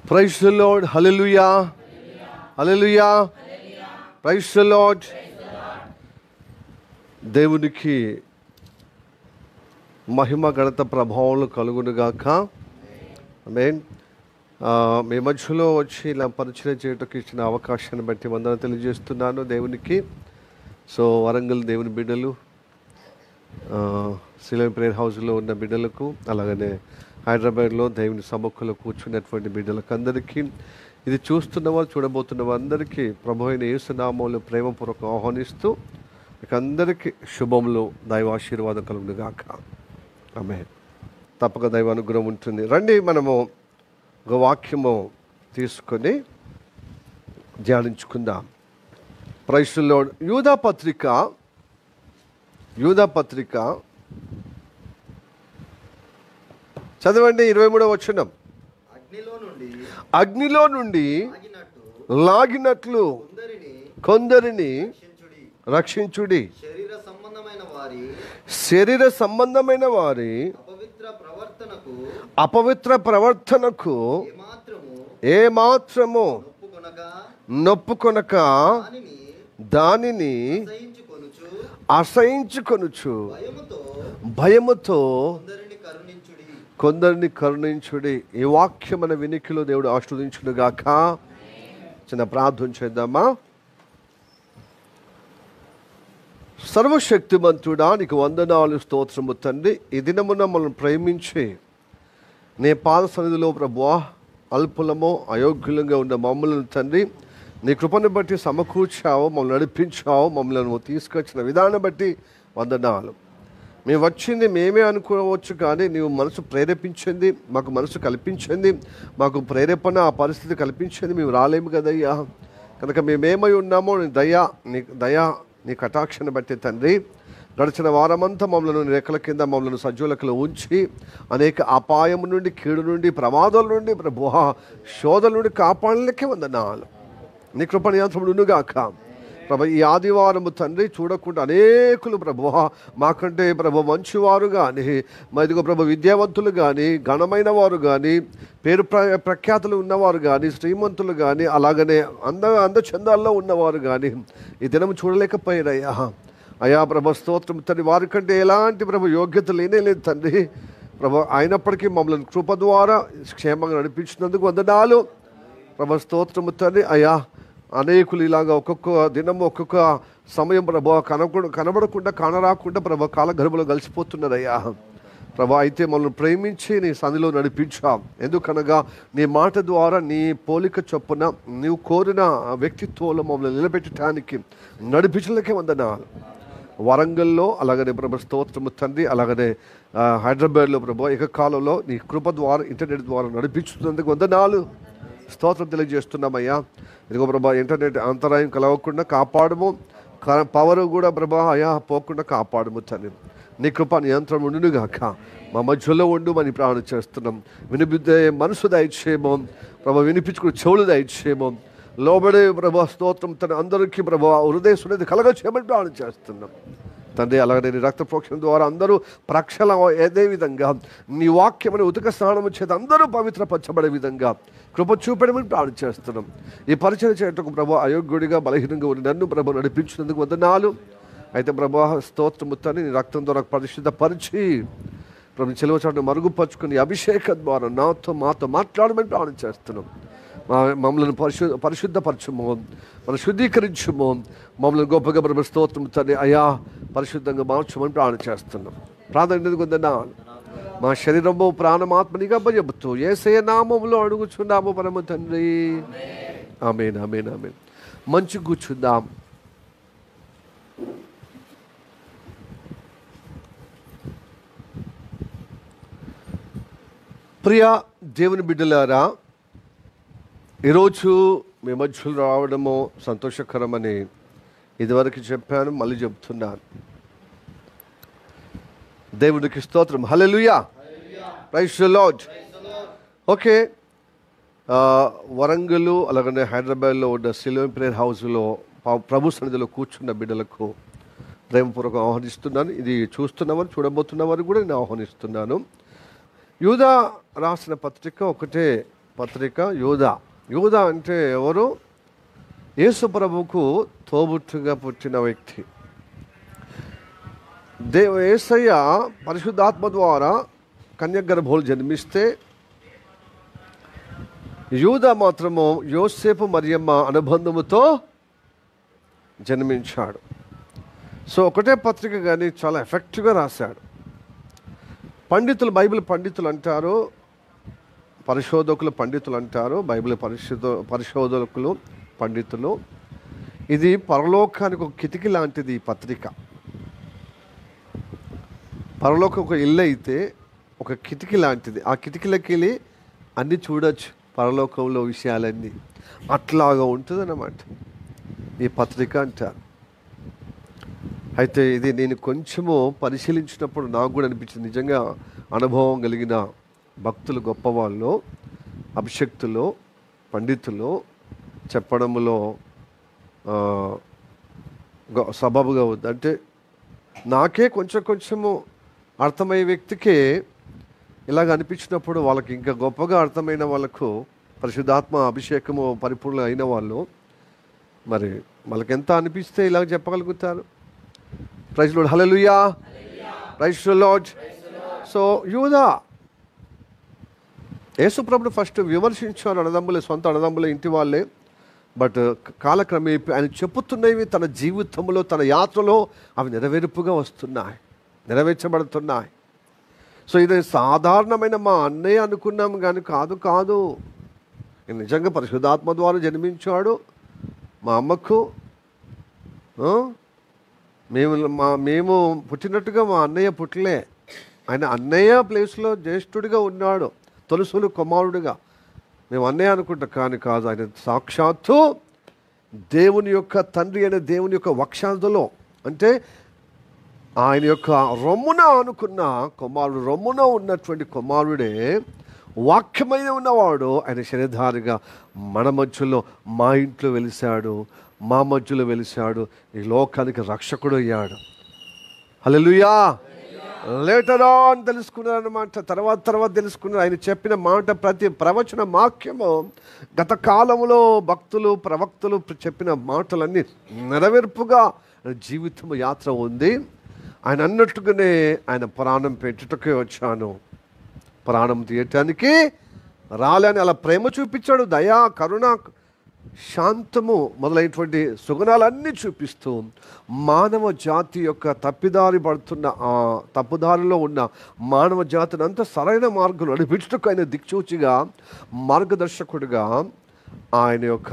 Praise the lord. Hallelujah, hallelujah, praise the lord. దేవునికి మహిమ ఘనత ప్రభావాలు కలుగునుగాక. ఆమేన్. మీ మధ్యలో వచ్చి ఇలా పరిచయం చేయటకు ఇచ్చిన అవకాశాన్ని బట్టి వందనాలు తెలియజేస్తున్నాను దేవునికి. సో వరంగల్ దేవుని బిడ్డలు, సిలోన్ ప్రేయర్ హౌస్లో ఉన్న బిడ్డలకు, అలాగనే హైదరాబాద్లో దేవుని సముఖంలో కూర్చున్నటువంటి బిడ్డలకు అందరికీ, ఇది చూస్తున్న వాళ్ళు చూడబోతున్న వారందరికీ ప్రభు అయిన యేసు నామములో ప్రేమపూర్వకం ఆహ్వానిస్తూ మీకు అందరికీ శుభములు, దైవ ఆశీర్వాదం కలుగునుగాక. ఆమేన్. తప్పక దైవ అనుగ్రహం ఉంటుంది. రండి మనము ఒక వాక్యము తీసుకొని ధ్యానించుకుందాం. Praise the lord. యూదా పత్రిక చదవండి. 23వ వచనం. అగ్నిలో నుండి లాగినట్లు కొందరిని రక్షించుడి. శరీర సంబంధమైన వారి అపవిత్ర ప్రవర్తనకు ఏమాత్రము నొప్పుకొనక దానిని అసహించుకొనుచు భయముతో కొందరిని కరుణించుడి. ఈ వాక్యం మన వినికిలో దేవుడు ఆశీర్వదించునుగాక. చిన్న ప్రార్థన చేద్దామా. సర్వశక్తిమంతుడా, నీకు వందనాలు, స్తోత్రము తండ్రి. ఈ దినమున మనల్ని ప్రేమించి నీ పాద సన్నిధిలో ప్రభువా అల్పులమో అయోగ్యులంగా ఉన్న మమ్మల్ని తండ్రి నీ కృపను బట్టి సమకూర్చావు, మమ్మల్ని నడిపించావు, మమ్మల్ని తీసుకొచ్చిన విధానం బట్టి వందనాలు. మేము వచ్చింది మేమే అనుకోవచ్చు, కానీ నీవు మనసు ప్రేరేపించింది, మాకు మనసు కల్పించింది, మాకు ప్రేరేపణ ఆ పరిస్థితి కల్పించింది. మేము రాలేము కదయ్యా. కనుక మేమేమై ఉన్నామో నీ నీ కటాక్షను బట్టి తండ్రి గడిచిన వారమంతా మమ్మల్ని నీ రెక్కల కింద మమ్మల్ని సజ్జులకలో ఉంచి అనేక అపాయం నుండి, కీడు నుండి, ప్రమాదాల నుండి, ప్రభువా శోధల నుండి కాపాడలేకే వందనాలు. నీ కృప నియంత్రణుగాక. ప్రభు ఈ ఆదివారము తండ్రి చూడకుండా అనేకులు ప్రభువా మాకంటే ప్రభు మంచివారు కానీ, ఇదిగో ప్రభు విద్యావంతులు కానీ, ఘనమైన వారు కానీ, పేరు ప్రఖ్యాతులు ఉన్నవారు కానీ, శ్రీమంతులు కానీ, అలాగనే అందచందాల్లో ఉన్నవారు కానీ ఈ దినం చూడలేకపోయారయ్యా. అయా ప్రభు స్తోత్రం తండ్రి. వారికంటే ఎలాంటి ప్రభు యోగ్యత లేనే లేదు తండ్రి. ప్రభు అయినప్పటికీ మమ్మల్ని కృప ద్వారా క్షేమంగా నడిపించినందుకు వందనాలు ప్రభు స్తోత్రము తండ్రి. అయా అనేకులు ఇలాగా ఒక్కొక్క దినం ఒక్కొక్క సమయం ప్రభు కనబడకుండా కానరాకుండా ప్రభు కాలగర్భంలో కలిసిపోతున్నారయ్యా. ప్రభు అయితే మమ్మల్ని ప్రేమించి నీ సన్నిధిలో నడిపించాం. ఎందుకనగా నీ మాట ద్వారా నీ పోలిక చొప్పున నీవు కోరిన వ్యక్తిత్వంలో మమ్మల్ని నిలబెట్టడానికి నడిపించలేకే వందనాలు. వరంగల్లో అలాగనే ప్రభు స్తోత్రము తండ్రి, అలాగనే హైదరాబాద్లో ప్రభు ఏకకాలంలో నీ కృప ద్వారా ఇంటర్నెట్ ద్వారా నడిపించుతున్నందుకు వందనాలు స్తోత్రం తెలియజేస్తున్నామయ్యా. ఇదిగో ప్రభా ఇంటర్నెట్ అంతరాయం కలవకుండా కాపాడము, పవర్ కూడా ప్రభా అయా పోకుండా కాపాడము తండ్రి. నీ కృప నియంత్రణ ఉండునుగాక. మా మధ్యలో ఉండు మని ప్రార్థన చేస్తున్నాం. వినిపిద్దే మనసు దయచేయమో ప్రభా, వినిపించుకుని చెవులు దయచేయమో, లోబడే ప్రభా స్తోత్రం తన అందరికీ ప్రభా హృదయ సున్నతి కలగ చేయమని ప్రార్థన చేస్తున్నాం తండ్రి. అలాగే నీ రక్త ప్రోక్షణ ద్వారా అందరూ ప్రక్షల అదే విధంగా నీ వాక్యమని ఉతక స్నానం చేత అందరూ పవిత్రపరచబడే విధంగా కృప చూపడమని ప్రార్థన చేస్తున్నాం. ఈ పరిచయం చేయటకు ప్రభు అయోగ్యుడిగా బలహీనంగా ఉన్న నన్ను ప్రభు నడిపించినందుకు వందనాలు. అయితే ప్రభు స్తోత్రముతాన్ని నీ రక్తం ద్వారా పరిశుద్ధపరిచి ప్రభు చెలువ చాటును మరుగుపరుచుకుని అభిషేకం ద్వారా మాతో మాట్లాడమని ప్రార్థన చేస్తున్నాం. మమ్మల్ని పరిశుద్ధపరచుము, మనం శుద్ధీకరించుము, మమ్మల్ని గొప్పగా ప్రభు స్తోత్రం తండ్రి అయా పరిశుద్ధంగా మార్చమని ప్రార్థన చేస్తున్నాం. ప్రార్థన వందనాలు. మా శరీరము ప్రాణమాత్మనిగా అప్పచెబుతూ యేసయ్య నామములో అడుగుచున్నాము పరమ తండ్రి. ఆమేన్, ఆమేన్, ఆమేన్. మంచి కూర్చుందాం. ప్రియ దేవుని బిడ్డలారా, ఈరోజు మీ మధ్యలో రావడము సంతోషకరమని ఇదివరకు చెప్పాను, మళ్ళీ చెప్తున్నాను. దేవునికి స్తోత్రం. Hallelujah, praise the lord. Okay, Warangal అలాగనే హైదరాబాద్లో ఉన్న సిలోన్ ప్రేయర్ హౌస్లో ప్రభు సన్నిధిలో కూర్చున్న బిడ్డలకు ప్రేమపూర్వకం ఆహ్వానిస్తున్నాను. ఇది చూస్తున్నవారు చూడబోతున్నవారు కూడా నేను ఆహ్వానిస్తున్నాను. యూదా రాసిన పత్రిక ఒకటే పత్రిక యూదా. యూదా అంటే ఎవరు? యేసు ప్రభువుకు తోబుట్టుగా పుట్టిన వ్యక్తి. యేసయ్య పరిశుద్ధాత్మ ద్వారా కన్యగర్భంలో జన్మిస్తే యూదా మాత్రము యోసేపు మరియమ్మ అనుబంధముతో జన్మించాడు. సో ఒకటే పత్రిక కానీ చాలా ఎఫెక్టివ్గా రాశాడు. పండితులు, బైబిల్ పండితులు అంటారు, పరిశోధకులు పండితులు అంటారు, బైబిల్ పరిశోధకులు పండితులు, ఇది పరలోకానికి ఒక కిటికీ లాంటిది ఈ పత్రిక. పరలోకం ఒక ఇల్లు అయితే ఒక కిటికీ లాంటిది. ఆ కిటికీలకి వెళ్ళి అన్నీ చూడొచ్చు, పరలోకంలో విషయాలన్నీ. అట్లాగా ఉంటుంది అన్నమాట ఈ పత్రిక అంటారు. అయితే ఇది నేను కొంచెము పరిశీలించినప్పుడు నాకు కూడా అనిపించింది, నిజంగా అనుభవం కలిగిన భక్తులు, గొప్పవాళ్ళు, అభిషక్తులు, పండితులు చెప్పడంలో సబబుగా ఉంది. అంటే నాకే కొంచెము అర్థమయ్యే వ్యక్తికే ఇలాగ అనిపించినప్పుడు వాళ్ళకి ఇంకా గొప్పగా అర్థమైన వాళ్ళకు, పరిశుద్ధాత్మ అభిషేకము పరిపూర్ణ అయిన వాళ్ళు, మరి వాళ్ళకి ఎంత అనిపిస్తే ఇలాగ చెప్పగలుగుతారు. Praise lord, hallelujah, praise lord. So యూదా యేసు ప్రభువును ఫస్ట్ విమర్శించారు అన్నదమ్ములే, సొంత అన్నదమ్ములే, ఇంటి వాళ్ళే. బట్ కాలక్రమేపీ ఆయన చెప్పుతున్నవి తన జీవితంలో, తన యాత్రలో అవి నెరవేర్పుగా వస్తున్నాయి, నెరవేర్చబడుతున్నాయి. సో ఇది సాధారణమైన మా అన్నయ్య అనుకున్నాం కానీ కాదు. నిజంగా పరిశుద్ధాత్మ ద్వారా జన్మించాడు. మా అమ్మకు మేము పుట్టినట్టుగా మా అన్నయ్య పుట్టలే. ఆయన అన్నయ్య ప్లేస్లో జ్యేష్ఠుడిగా ఉన్నాడు, తొలుసులు కుమారుడిగా. మేము అన్నయ్య అనుకుంటాం కానీ కాదు. ఆయన సాక్షాత్తు దేవుని యొక్క తండ్రి అయిన దేవుని యొక్క వక్షాంతలో, అంటే ఆయన యొక్క రొమ్మున అనుకున్న కుమారుడు, రొమ్మున ఉన్నటువంటి కుమారుడే వాక్యమైన ఉన్నవాడు. ఆయన శరీరధారిగా మన మధ్యలో, మా ఇంట్లో వెలిశాడు, మా మధ్యలో వెలిశాడు, ఈ లోకానికి రక్షకుడు అయ్యాడు. హల్లెలూయా. లేటర్ ఆన్ తెలుసుకున్నారన్నమాట, తర్వాత తెలుసుకున్నారు. ఆయన చెప్పిన మాట, ప్రతి ప్రవచన వాక్యము గత కాలంలో భక్తులు, ప్రవక్తలు చెప్పిన మాటలన్నీ నెరవేర్పుగా జీవితం యాత్ర ఉంది. ఆయన అన్నట్టుగానే ఆయన ప్రాణం పెట్టుటకే వచ్చాను, ప్రాణం తీయటానికి రాలేని అలా ప్రేమ చూపించాడు. దయా, కరుణ, శాంతము మొదలైనటువంటి సుగుణాలన్నీ చూపిస్తూ మానవ జాతి యొక్క తప్పుదారిలో ఉన్న మానవ జాతిని అంతా సరైన మార్గం నడిపించటకు ఆయన దిక్సూచిగా, మార్గదర్శకుడిగా, ఆయన యొక్క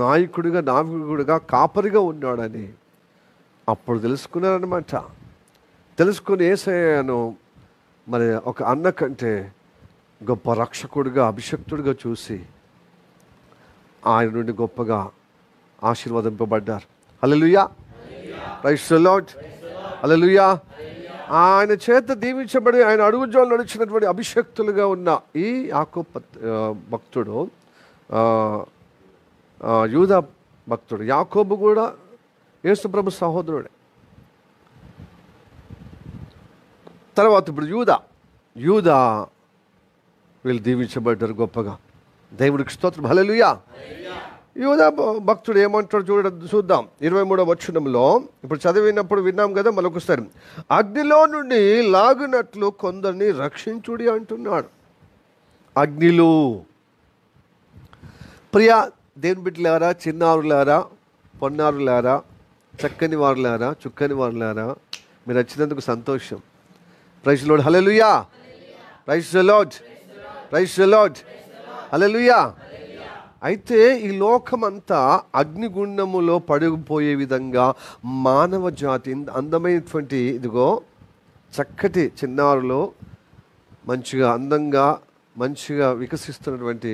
నాయకుడిగా కాపరిగా ఉన్నాడని అప్పుడు తెలుసుకున్నారనమాట. తెలుసుకుని యేసయ్యను మరి ఒక అన్న కంటే గొప్ప రక్షకుడిగా, అభిషక్తుడిగా చూసి ఆయన నుండి గొప్పగా ఆశీర్వదింపబడ్డారు. హల్లెలూయా, ప్రైజ్ ది లార్డ్, హల్లెలూయా. ఆయన చేత దీవించబడి ఆయన అడుగుజాడల్లో నడిచినటువంటి అభిషక్తులుగా ఉన్న ఈ యాకోబు భక్తుడు, యూదా భక్తుడు. యాకోబు కూడా యేసు ప్రభు సహోదరుడే. తర్వాత ఇప్పుడు యూదా వీళ్ళు దీవించబడ్డారు గొప్పగా. దేవుడికి స్తోత్రం, హల్లెలూయా. యూదా భక్తుడు ఏమంటాడు చూద్దాం. 23వ వచనంలో ఇప్పుడు చదివినప్పుడు విన్నాం కదా, మరొకసారి. అగ్నిలో నుండి లాగినట్లు కొందరిని రక్షించుడి అంటున్నాడు. అగ్నిలో. ప్రియా దేవుని బిడ్డలారా, చిన్నారులారా, పొన్నారులారా, చక్కని వారులారా, చుక్కని వారులారా, మీరు వచ్చినందుకు సంతోషం. Praise the lord, hallelujah, praise the lord, praise the lord, hallelujah. అయితే ఈ లోకమంతా అగ్నిగుండములో పడిపోయే విధంగా మానవ జాతి అందమైనటువంటి, ఇదిగో చక్కటి చిన్నారులు, మంచిగా అందంగా మంచిగా వికసిస్తున్నటువంటి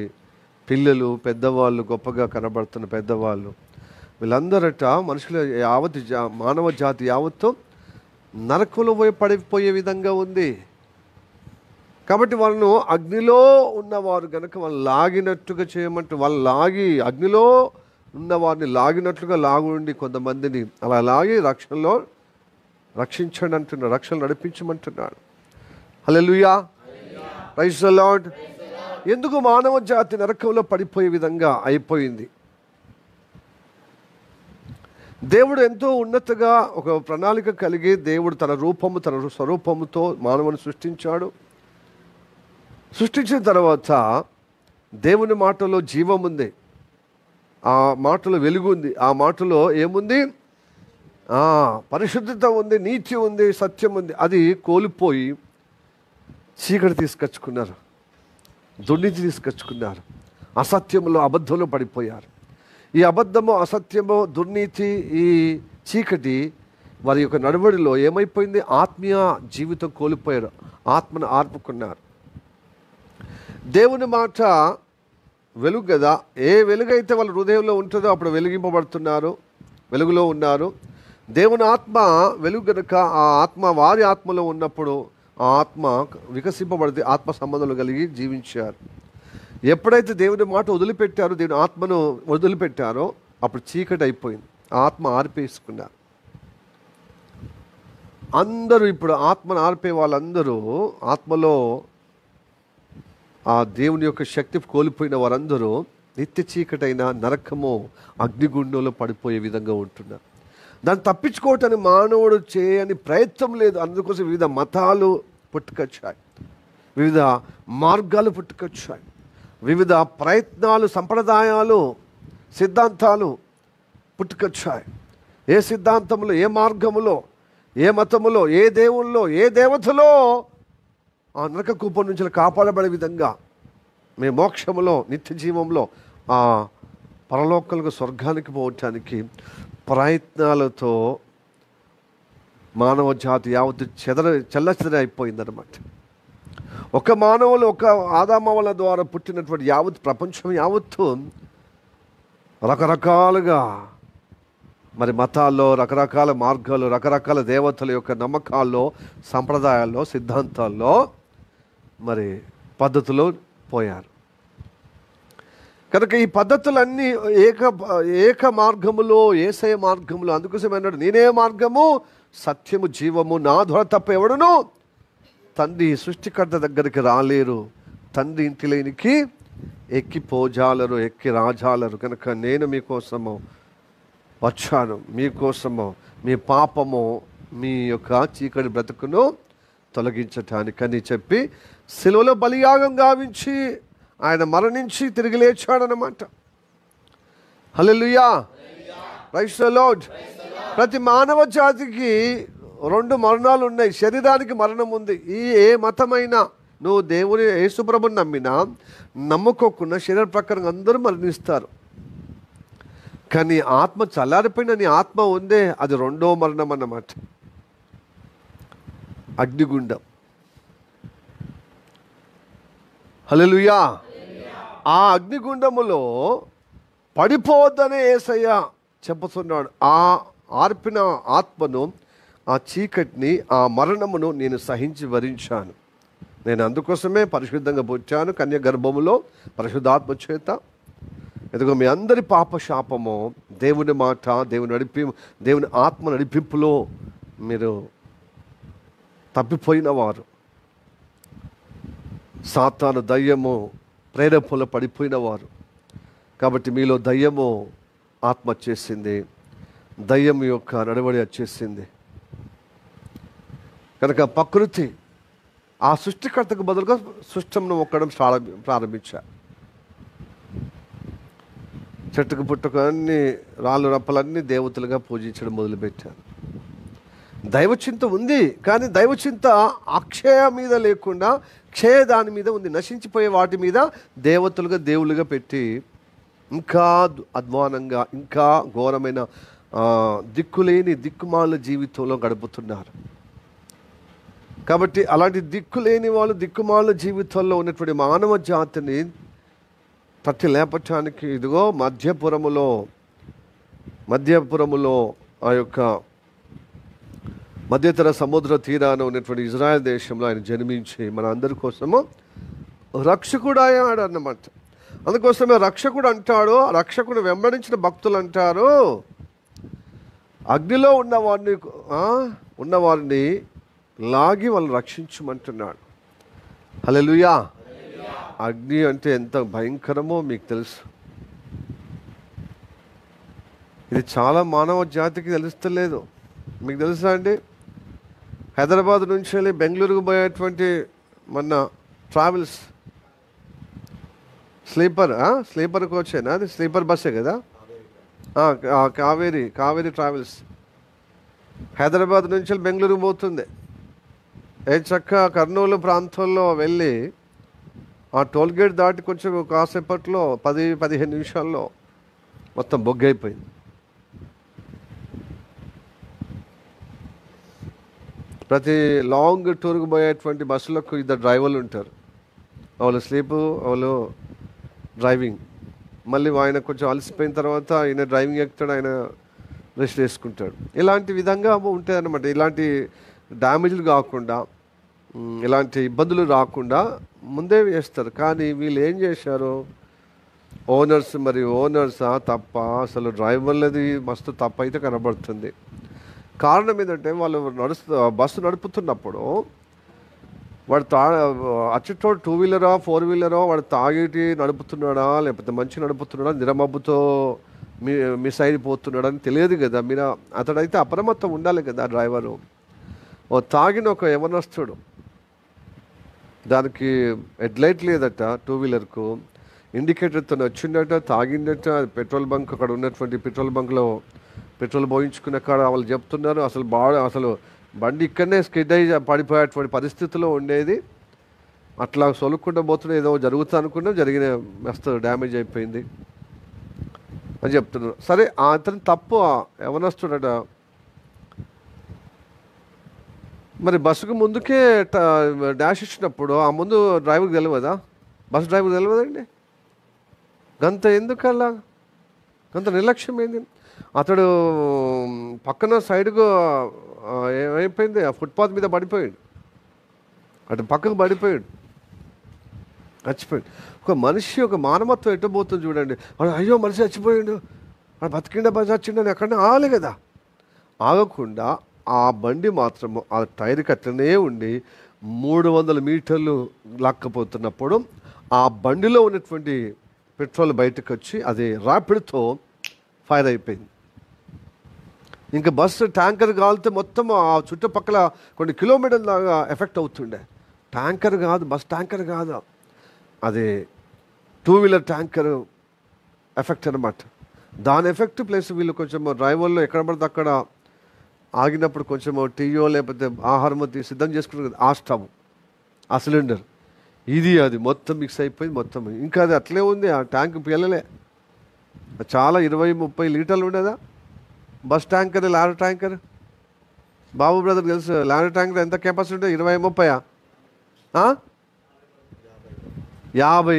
పిల్లలు, పెద్దవాళ్ళు, గొప్పగా కనబడుతున్న పెద్దవాళ్ళు, వీళ్ళందరట మనుషుల మానవ జాతి యావత్తు నరకంలో పడిపోయే విధంగా ఉంది. కాబట్టి వాళ్ళను అగ్నిలో ఉన్నవారు కనుక వాళ్ళు లాగినట్టుగా చేయమంటూ, అగ్నిలో ఉన్నవారిని లాగినట్లుగా లాగుండి కొంతమందిని అలా లాగి రక్షించండి అంటున్నాడు, రక్షణ నడిపించమంటున్నాడు. హల్లెలూయా, ప్రైజ్ ది లార్డ్, ఎందుకు మానవ జాతి నరకంలో పడిపోయే విధంగా అయిపోయింది? దేవుడు ఎంతో ఉన్నతగా ఒక ప్రణాళిక కలిగి దేవుడు తన స్వరూపముతో మానవుని సృష్టించాడు. సృష్టించిన తర్వాత దేవుని మాటలో జీవం ఉంది, ఆ మాటలో వెలుగు ఉంది, ఆ మాటలో ఏముంది? పరిశుద్ధత ఉంది, నీతి ఉంది, సత్యం ఉంది. అది కోల్పోయి చీకటి తీసుకొచ్చుకున్నారు, దుర్నీతి తీసుకొచ్చుకున్నారు, అసత్యంలో అబద్ధంలో పడిపోయారు. ఈ అబద్ధము, అసత్యము, దుర్నీతి, ఈ చీకటి వారి యొక్క నడవడిలో ఏమైపోయింది? ఆత్మీయ జీవితం కోల్పోయారు, ఆత్మను ఆర్పుకున్నారు. దేవుని మాట వెలుగు కదా, ఏ వెలుగైతే వాళ్ళ హృదయంలో ఉంటుందో అప్పుడు వెలిగింపబడుతున్నారు, వెలుగులో ఉన్నారు. దేవుని ఆత్మ వెలుగు కనుక ఆ ఆత్మ వారి ఆత్మలో ఉన్నప్పుడు ఆ ఆత్మ వికసింపబడితే ఆత్మ సంబంధాలు కలిగి జీవించారు. ఎప్పుడైతే దేవుని మాట వదిలిపెట్టారో, దేవుని ఆత్మను వదిలిపెట్టారో అప్పుడు చీకటి అయిపోయింది, ఆత్మ ఆర్పేసుకున్నారు. అందరూ ఇప్పుడు ఆత్మను ఆర్పే వాళ్ళందరూ, ఆత్మలో ఆ దేవుని యొక్క శక్తి కోల్పోయిన వారందరూ నిత్య చీకటైన నరకము, అగ్నిగుండంలో పడిపోయే విధంగా ఉంటున్నారు. దాన్ని తప్పించుకోవటానికి మానవుడు చేయని ప్రయత్నం లేదు. అందుకోసం వివిధ మతాలు పుట్టుకొచ్చాయి, వివిధ మార్గాలు పుట్టుకొచ్చాయి, వివిధ ప్రయత్నాలు, సంప్రదాయాలు, సిద్ధాంతాలు పుట్టుకొచ్చాయి. ఏ సిద్ధాంతంలో, ఏ మార్గములో, ఏ మతములో, ఏ దేవుల్లో, ఏ దేవతలో ఆ నరక కూపం నుంచి కాపాడబడే విధంగా మేము మోక్షములో, నిత్య జీవంలో, ఆ పరలోకాలకు, స్వర్గానికి పోవటానికి ప్రయత్నాలతో మానవ జాతి యావత్తు చెల్లచెదర అయిపోయిందన్నమాట. ఒక మానవులు, ఒక ఆదామవల ద్వారా పుట్టినటువంటి యావత్ ప్రపంచం యావత్తు రకరకాలుగా మరి మతాల్లో, రకరకాల మార్గాలు, రకరకాల దేవతల యొక్క నమ్మకాల్లో, సంప్రదాయాల్లో, సిద్ధాంతాల్లో, మరి పద్ధతులు పోయారు. కనుక ఈ పద్ధతులన్నీ ఏక మార్గములో, యేసయ్య మార్గములో. అందుకోసం అన్నాడు, నేనే మార్గము, సత్యము, జీవము, నా ద్వారా తప్ప ఎవడును తండ్రి సృష్టికర్త దగ్గరికి రాలేరు, తండ్రి ఇంటిలోనికి ఎక్కి పోజాలరు, ఎక్కి రాజాలరు. కనుక నేను మీకోసము వచ్చాను, మీకోసము మీ పాపము, మీ యొక్క చీకటి బ్రతుకును తొలగించటానికని చెప్పి సిలువలో బలియాగం గావించి ఆయన మరణించి తిరిగి లేచాడనమాట. హల్లెలూయా, ప్రైజ్ ది లార్డ్. ప్రతి మానవ జాతికి 2 మరణాలు ఉన్నాయి. శరీరానికి మరణం ఉంది. ఏ మతమైనా, నువ్వు దేవుని యేసుప్రభుని నమ్మినా నమ్ముకోకుండా శరీర ప్రకారం అందరూ మరణిస్తారు. కానీ ఆత్మ చల్లారిపోయిన నీ ఆత్మ ఉందే, అది 2వ మరణం అన్నమాట, అగ్నిగుండం. హల్లెలూయా. ఆ అగ్నిగుండములో పడిపోవద్దనే యేసయ్య చెప్పుతున్నాడు. ఆ ఆర్పిన ఆత్మను, ఆ చీకటిని, ఆ మరణమును నేను సహించి భరించాను. నేను అందుకోసమే పరిశుద్ధంగా పుట్టాను, కన్య గర్భములో పరిశుద్ధాత్మ చేత. ఎదుగో మీ అందరి పాప శాపము దేవుని మాట, దేవుని ఆత్మ నడిపింపులో మీరు తప్పిపోయిన వారు, సాతాను దయ్యము ప్రేరేపణలో పడిపోయిన వారు. కాబట్టి మీలో దయ్యము ఆత్మ వచ్చేసింది, దయ్యం యొక్క నడవడి వచ్చేసింది. కనుక ప్రకృతి ఆ సృష్టికర్తకు బదులుగా సృష్టంను మొక్కడం ప్రారంభించారు. చెట్టుకు పుట్టుకు అన్ని రాళ్ళు రప్పలన్నీ దేవతలుగా పూజించడం మొదలుపెట్టారు. దైవచింత ఉంది, కానీ దైవచింత అక్షయ మీద లేకుండా క్షయ దాని మీద ఉంది. నశించిపోయే వాటి మీద దేవతలుగా, దేవుళ్ళుగా పెట్టి ఇంకా అధ్వానంగా, ఇంకా ఘోరమైన దిక్కులేని దిక్కుమాల జీవితంలో గడుపుతున్నారు. కాబట్టి అలాంటి దిక్కులేని వాళ్ళు, దిక్కుమాల జీవితంలో ఉన్నటువంటి మానవ జాతిని తట్టి లేపటానికి ఇదిగో మధ్యపురములో ఆ యొక్క మధ్యతర సముద్ర తీరాన ఉన్నటువంటి ఇజ్రాయెల్ దేశంలో ఆయన జన్మించి మన అందరి కోసము రక్షకుడు అయ్యాడు అన్నమాట. అందుకోసమే రక్షకుడు అంటాడు. రక్షకుడు వెంబడించిన భక్తులు అంటారు, అగ్నిలో ఉన్నవారిని లాగి వాళ్ళు రక్షించమంటున్నాడు. హల్లెలూయా. అగ్ని అంటే ఎంత భయంకరమో మీకు తెలుసు. ఇది చాలా మానవ జాతికి తెలుస్తలేదు. మీకు తెలుసా అండి? హైదరాబాద్ నుంచి వెళ్ళి బెంగళూరుకు పోయేటువంటి మొన్న ట్రావెల్స్ స్లీపర్ కోచేనా? అది స్లీపర్ బస్సే కదా. కావేరీ ట్రావెల్స్ హైదరాబాద్ నుంచి వెళ్ళి బెంగళూరుకు పోతుంది. చక్క కర్నూలు ప్రాంతంలో వెళ్ళి ఆ టోల్గేట్ దాటి కొంచెం కాసేపట్లో 10-15 నిమిషాల్లో మొత్తం బొగ్గైపోయింది. ప్రతి లాంగ్ టూర్కి పోయేటువంటి బస్సులకు 2 డ్రైవర్లు ఉంటారు. వాళ్ళు స్లీపు, వాళ్ళు డ్రైవింగ్. మళ్ళీ ఆయన కొంచెం అలసిపోయిన తర్వాత ఆయన డ్రైవింగ్ ఎక్కుతాడు, ఆయన రెస్ట్ చేసుకుంటాడు. ఇలాంటి విధంగా ఉంటాయి అన్నమాట. ఇలాంటి డ్యామేజ్లు కాకుండా, ఇలాంటి ఇబ్బందులు రాకుండా ముందే వేస్తారు. కానీ వీళ్ళు ఏం చేశారు? ఓనర్సా తప్ప, అసలు డ్రైవర్లది మస్తు తప్ప అయితే కనబడుతుంది. కారణం ఏంటంటే వాళ్ళు బస్సు నడుపుతున్నప్పుడు వాడు అచ్చటోడు 2 వీలరా 4 వీలరో వాడు తాగేటి నడుపుతున్నాడా లేకపోతే మంచి నడుపుతున్నాడా, నిరమబ్బుతో మిస్ అయిపోతున్నాడా అని తెలియదు కదా. అతడైతే అప్రమత్తం ఉండాలి కదా డ్రైవరు. తాగిన ఒక యవనస్తుడు, దానికి హెడ్లైట్ లేదట 2 వీలర్కు, ఇండికేటర్తో వచ్చిందట, తాగిందట. పెట్రోల్ బంక్, అక్కడ ఉన్నటువంటి పెట్రోల్ బంక్లో పెట్రోల్ పోయించుకున్న కాడ వాళ్ళు చెప్తున్నారు అసలు బండి ఇక్కడనే స్కిడ్ అయ్యి పడిపోయేటువంటి పరిస్థితిలో ఉండేది. అట్లా సొలుక్కుండా పోతున్నా ఏదో జరుగుతా అనుకున్నా, జరిగిన మస్తు డ్యామేజ్ అయిపోయింది అని చెప్తున్నారు. సరే, అతను తప్పు యవనస్తుడట. మరి బస్సుకు ముందుకే డాష్ ఇచ్చినప్పుడు ఆ ముందు డ్రైవర్కి తెలియదా? బస్ డ్రైవర్ తెలియదండి. గంత ఎందుకల్లా గంత నిర్లక్ష్యం ఏంది? అతడు పక్కన సైడ్కు ఏమైపోయింది, ఆ ఫుట్పాత్ మీద పడిపోయాడు, అటు పక్కకు పడిపోయాడు, చచ్చిపోయాడు. ఒక మనిషి, ఒక మానవత్వం ఎట్టబోతుంది చూడండి. అయ్యో మనిషి చచ్చిపోయాడు, బతికిండా చచ్చిండని ఎక్కడనే ఆగలే కదా. ఆగకుండా ఆ బండి మాత్రము ఆ టైర్కి అట్లనే ఉండి 300 మీటర్లు లాక్కపోతున్నప్పుడు ఆ బండిలో ఉన్నటువంటి పెట్రోల్ బయటకు వచ్చి అది ర్యాపిడ్తో ఫైర్ అయిపోయింది. ఇంకా బస్సు ట్యాంకర్ కాలితే మొత్తం ఆ చుట్టుపక్కల కొన్ని కిలోమీటర్ల దాకా ఎఫెక్ట్ అవుతుండే. ట్యాంకర్ కాదు, బస్ ట్యాంకర్ కాదు, అది 2 వీలర్ ట్యాంకర్ ఎఫెక్ట్ అనమాట. దాని ఎఫెక్ట్ ప్లస్ వీళ్ళు కొంచెం డ్రైవర్లు ఎక్కడ పడితే అక్కడ ఆగినప్పుడు కొంచెం టీయో లేకపోతే ఆహారం సిద్ధం చేసుకుంటారు కదా, ఆ స్టవ్, ఆ సిలిండర్, అది మొత్తం మిక్స్ అయిపోయింది మొత్తం. ఇంకా అది అట్లే ఉంది, ఆ ట్యాంక్ పిల్లలే. చాలా 20-30 లీటర్లు ఉండేదా బస్ ట్యాంకర్, లారీ ట్యాంకర్. బాబు బ్రదర్ తెలుసు, లారీ ట్యాంకర్ ఎంత కెపాసిటీ ఉంటుంది? 20-30 50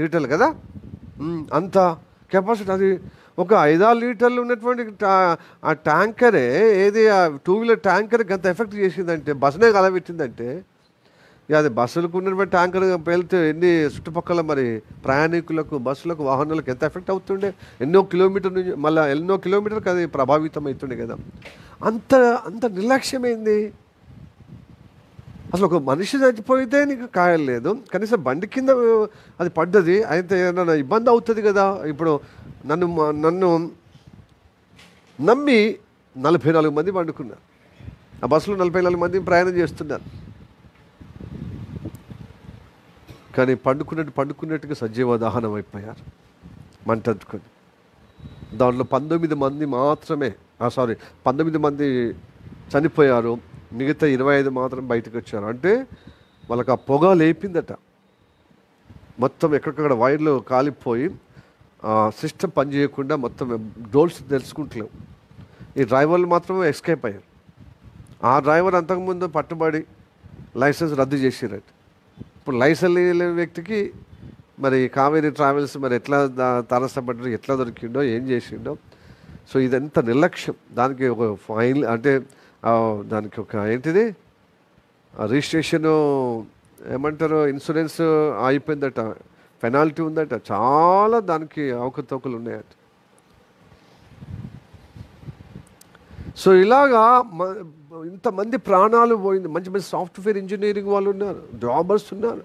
లీటర్లు కదా, అంత కెపాసిటీ. అది ఒక 5-6 లీటర్లు ఉన్నటువంటి ఆ ట్యాంకరే ఆ 2 వీలర్ ట్యాంకర్కి అంత ఎఫెక్ట్ చేసిందంటే, బస్సునే కలబెట్టిందంటే, అది బస్సులకు ఉన్నటువంటి ట్యాంకర్ వెళ్తే ఎన్ని చుట్టుపక్కల మరి ప్రయాణికులకు, బస్సులకు, వాహనాలకు ఎంత ఎఫెక్ట్ అవుతుండే. ఎన్నో కిలోమీటర్ నుంచి మళ్ళీ ఎన్నో కిలోమీటర్కి అది ప్రభావితం అవుతుండే కదా. అంత నిర్లక్ష్యమైంది. అసలు ఒక మనిషి చచ్చిపోయితే నీకు కాయలు లేదు, కనీసం బండి కింద అది పడ్డది అయితే ఏదైనా ఇబ్బంది అవుతుంది కదా. ఇప్పుడు నన్ను నమ్మి 44 మంది పండుకున్నారు. ఆ బస్సులో 44 మంది ప్రయాణం చేస్తున్నారు. కానీ పండుకున్నట్టుగా సజీవ దహనం అయిపోయారు, మంటట్టుకొని. దాంట్లో 19 మంది మాత్రమే 19 మంది చనిపోయారు, మిగతా 25 మాత్రం బయటకు వచ్చారు. అంటే వాళ్ళకి ఆ పొగ లేపిందట, మొత్తం ఎక్కడికక్కడ వైర్లు కాలిపోయి సిస్టమ్ పనిచేయకుండా మొత్తం డోల్స్ తెలుసుకుంటలేవు. ఈ డ్రైవర్లు మాత్రమే ఎస్కేప్ అయ్యారు. ఆ డ్రైవర్ అంతకుముందు పట్టుబడి లైసెన్స్ రద్దు చేసిరట. ఇప్పుడు లైసెన్స్ లేని వ్యక్తికి మరి కావేరీ ట్రావెల్స్ మరి ఎట్లా తారసపడ్డారు, ఎట్లా దొరికిండో, ఏం చేసిండో. సో ఇదంతా నిర్లక్ష్యం. దానికి ఒక ఫైన్ అంటే దానికి ఒక ఏంటిది రిజిస్ట్రేషను ఏమంటారు, ఇన్సూరెన్స్ అయిపోయిందట, పెనాల్టీ ఉందట, చాలా దానికి అవకతవకలు ఉన్నాయట. సో ఇలాగా ఇంతమంది ప్రాణాలు పోయింది. మంచి మంచి సాఫ్ట్వేర్ ఇంజనీరింగ్ వాళ్ళు ఉన్నారు, జాబర్స్ ఉన్నారు.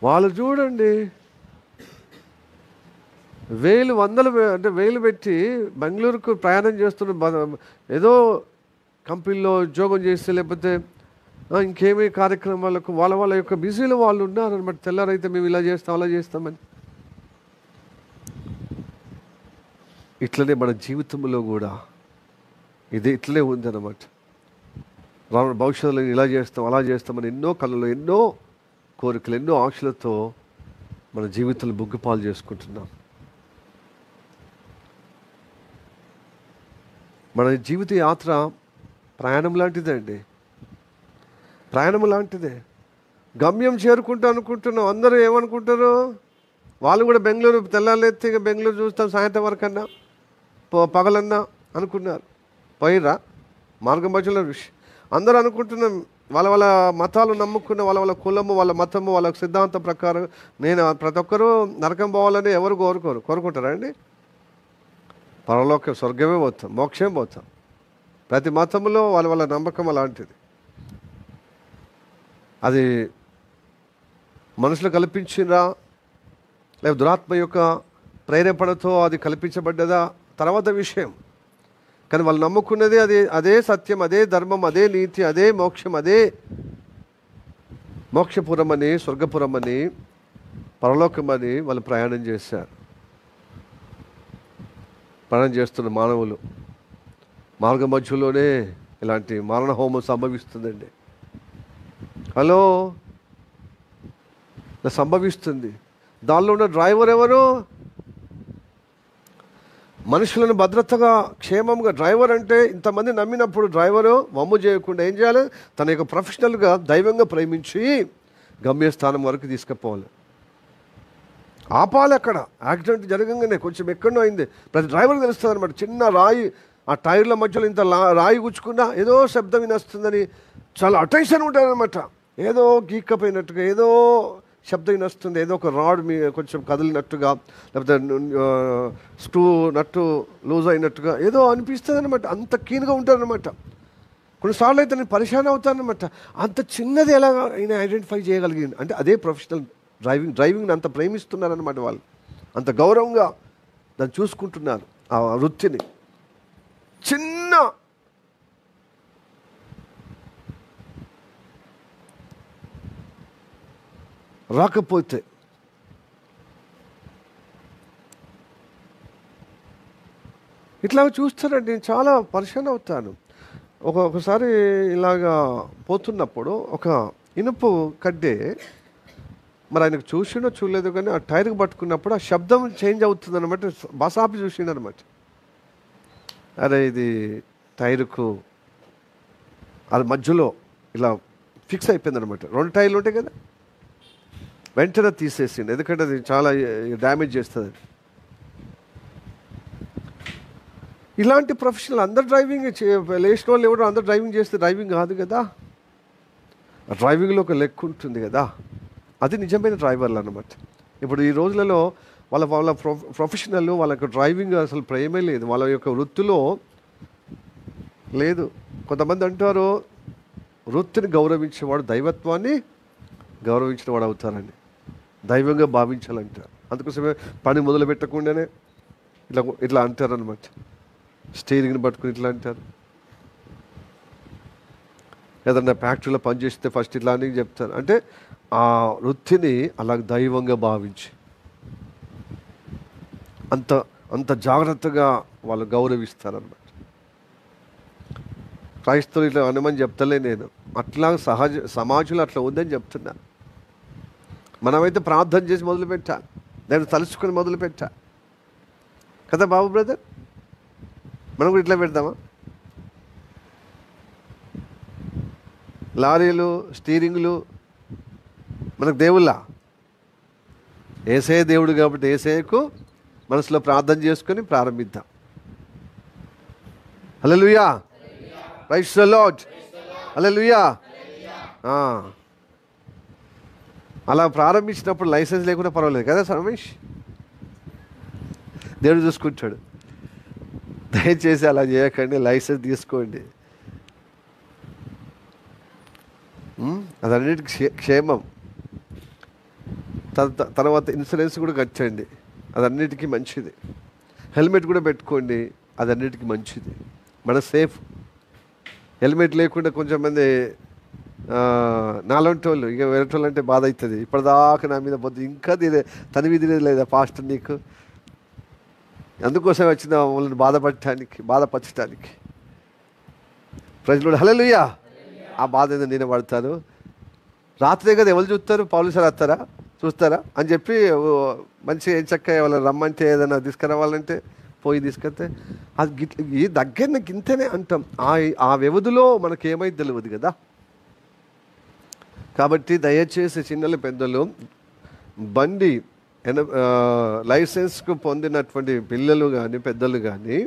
వాళ్ళు చూడండి, వేలు పెట్టి బెంగళూరుకు ప్రయాణం చేస్తున్న, ఏదో కంపెనీలో ఉద్యోగం చేస్తే లేకపోతే ఇంకేమీ కార్యక్రమాలకు వాళ్ళ యొక్క బిజీలో వాళ్ళు ఉన్నారనమాట. తెల్లారైతే మేము ఇలా చేస్తాం అలా చేస్తామని. ఇట్లనే మన జీవితంలో కూడా ఇట్లనే ఉందన్నమాట. భవిష్యత్తులో ఇలా చేస్తాం అలా చేస్తామని ఎన్నో కళలు, ఎన్నో కోరికలు, ఎన్నో ఆశలతో మన జీవితాలు బుగ్గిపాలు చేసుకుంటున్నాం. మన జీవిత యాత్ర ప్రయాణం లాంటిదే అండి, ప్రయాణం లాంటిదే. గమ్యం చేరుకుంటా అనుకుంటున్నాం. అందరూ ఏమనుకుంటారు? వాళ్ళు కూడా బెంగళూరు తెల్లారెత్తి బెంగళూరు చూస్తాం సాయంత్రం వరకన్నా పగలన్నా అనుకున్నారు. పోయిరా మార్గం మధ్యలో అందరూ అనుకుంటున్నాం. వాళ్ళ మతాలు నమ్ముకున్న వాళ్ళ కులము, వాళ్ళ మతము, వాళ్ళ సిద్ధాంతం ప్రకారం నేను ప్రతి ఒక్కరూ నరకం పోవాలని ఎవరు కోరుకుంటారా అండి? పరలోక స్వర్గమే పోతాం, మోక్షమే పోతాం. ప్రతి మతంలో వాళ్ళ నమ్మకం అలాంటిది. అది మనుషులు కల్పించినా లేదా దురాత్మ యొక్క ప్రేరేపణతో అది కల్పించబడ్డదా తర్వాత విషయం. కానీ వాళ్ళు నమ్ముకున్నది అదే సత్యం, అదే ధర్మం, అదే నీతి, అదే మోక్షం, అదే మోక్షపురం అని, స్వర్గపురం అని, పరలోకం అని వాళ్ళు ప్రయాణం చేశారు. ప్రయాణం చేస్తున్న మానవులు మార్గ మధ్యలోనే ఇలాంటి మరణ హోమం సంభవిస్తుందండి. హలో, సంభవిస్తుంది. దానిలో ఉన్న డ్రైవర్ ఎవరు? మనుషులను భద్రతగా క్షేమంగా, డ్రైవర్ అంటే ఇంతమంది నమ్మినప్పుడు డ్రైవరు వమ్ము చేయకుండా ఏం చేయాలి? తన యొక్క ప్రొఫెషనల్గా దైవంగా ప్రేమించి గమ్యస్థానం వరకు తీసుకుపోవాలి. ఆపాలి. అక్కడ యాక్సిడెంట్ జరగంగానే కొంచెం ఎక్కడో అయింది, ప్రతి డ్రైవర్కి తెలుస్తుంది అనమాట. చిన్న రాయి ఆ టైర్ల మధ్యలో ఇంత రాయి గుచ్చుకున్నా ఏదో శబ్దం వినొస్తుందని చాలా అటెన్షన్ ఉంటుంది అనమాట. ఏదో గీక్కపోయినట్టుగా, ఏదో శబ్దం వినొస్తుంది, ఏదో ఒక రాడ్ మీ కొంచెం కదిలినట్టుగా, లేకపోతే స్క్రూ నట్టు లూజ్ అయినట్టుగా ఏదో అనిపిస్తుంది అనమాట. అంత కీన్గా ఉంటారనమాట. కొన్నిసార్లు అయితే నేను పరిశాన్ అవుతానమాట. అంత చిన్నది ఎలా ఆయన ఐడెంటిఫై చేయగలిగింది అంటే అదే ప్రొఫెషనల్ డ్రైవింగ్ని అంత ప్రేమిస్తున్నారనమాట. వాళ్ళు అంత గౌరవంగా దాన్ని చూసుకుంటున్నారు, ఆ వృత్తిని. చిన్న రాకపోతే ఇట్లా చూస్తారండి. నేను చాలా పరిశాన్ అవుతాను. ఒకసారి ఇలాగా పోతున్నప్పుడు ఒక ఇనుపు కడ్డే, మరి ఆయనకు చూసిండో చూడలేదు కానీ ఆ టైర్కి పట్టుకున్నప్పుడు ఆ శబ్దం చేంజ్ అవుతుంది అనమాట. బసాపి చూసిండనమాట. అరే ఇది టైరుకు అది మధ్యలో ఇలా ఫిక్స్ అయిపోయింది అనమాట. 2 టైర్లు ఉంటాయి కదా, వెంటనే తీసేసిండు. ఎందుకంటే అది చాలా డ్యామేజ్ చేస్తుంది. ఇలాంటి ప్రొఫెషనల్ అందరు డ్రైవింగ్ లేచిన వాళ్ళు ఎవరు అందరు డ్రైవింగ్ చేస్తే డ్రైవింగ్ కాదు కదా. డ్రైవింగ్లో ఒక లెక్క ఉంటుంది కదా, అది నిజమైన డ్రైవర్లు అనమాట. ఇప్పుడు ఈ రోజులలో వాళ్ళ ప్రొఫెషనల్, వాళ్ళకి డ్రైవింగ్ అసలు ప్రేమే లేదు, వాళ్ళ యొక్క వృత్తిలో లేదు. కొంతమంది అంటారు వృత్తిని గౌరవించేవాడు దైవత్వాన్ని గౌరవించిన వాడు అవుతారని, దైవంగా భావించాలంటారు. అందుకోసమే పని మొదలు పెట్టకుండానే ఇట్లా అంటారనమాట. స్టీరింగ్ని పట్టుకుని ఇట్లా అంటారు. ఏదన్నా ఫ్యాక్టరీలో పనిచేస్తే ఫస్ట్ ఇట్లా అని చెప్తారు. అంటే ఆ వృత్తిని అలా దైవంగా భావించి అంత జాగ్రత్తగా వాళ్ళు గౌరవిస్తారన్నమాట. క్రైస్తవులు ఇట్లా అనమని చెప్తలే నేను, అట్లా సమాజంలో అట్లా ఉందని చెప్తున్నా. మనమైతే ప్రార్థన చేసి మొదలుపెట్టా, నేను తలుచుకొని మొదలుపెట్టా కదా బాబు బ్రదర్. మనం కూడా ఇట్లా పెడతామా? లారీలు, స్టీరింగ్లు మనకు దేవుళ్ళ? యేసయ్య దేవుడు కాబట్టి యేసయ్యకు మనసులో ప్రార్థన చేసుకొని ప్రారంభిద్దాం. హల్లెలూయా, ప్రైజ్ ది లార్డ్, హల్లెలూయా. అలా ప్రారంభించినప్పుడు లైసెన్స్ లేకుండా పర్వాలేదు కదా రమేష్, దేవుడు చూసుకుంటాడు. దయచేసి అలా చేయకండి, లైసెన్స్ తీసుకోండి. అదన్నిటికి క్షేమం. తర్వాత ఇన్సూరెన్స్ కూడా కట్టండి, అదన్నిటికీ మంచిది. హెల్మెట్ కూడా పెట్టుకోండి, అదన్నిటికీ మంచిది. మన సేఫ్. హెల్మెట్ లేకుండా కొంచెం మంది నాలంటి వాళ్ళు ఇక వేరేటోళ్ళు అంటే బాధ అవుతుంది. ఇప్పటిదాకా నా మీద పొద్దు ఇంకా తనివి తినేది లేదా పాస్టర్ నీకు, అందుకోసం వచ్చిన వాళ్ళని బాధపరచడానికి. ప్రజలు హల్లెలూయా. ఆ బాధ ఏదో నేను పడతాను. రాత్రే కదా ఎవరు చూస్తారు, పోలీసులు వస్తారా చూస్తారా అని చెప్పి మంచిగా ఏం చక్క ఎవరు రమ్మంటే ఏదైనా తీసుకురావాలంటే పోయి తీసుకొస్తే అది ఈ దగ్గర నాకు ఇంతనే అంటాం. ఆ వ్యవధిలో మనకేమైతే తెలియదు కదా. కాబట్టి దయచేసి చిన్నలు పెద్దలు బండి లైసెన్స్కు పొందినటువంటి పిల్లలు కానీ పెద్దలు కానీ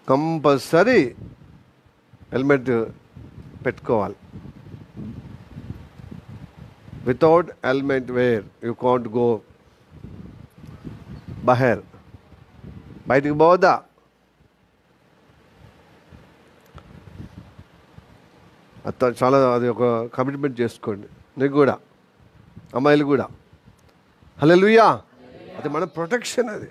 కంపల్సరీ హెల్మెట్ పెట్టుకోవాలి. Without helmet where you can't go బహర్, బయటికి పోదా. చాలా అది ఒక కమిట్మెంట్ చేసుకోండి, నీకు కూడా, అమ్మాయిలు కూడా. హల్లెలూయా. అది మన ప్రొటెక్షన్. అది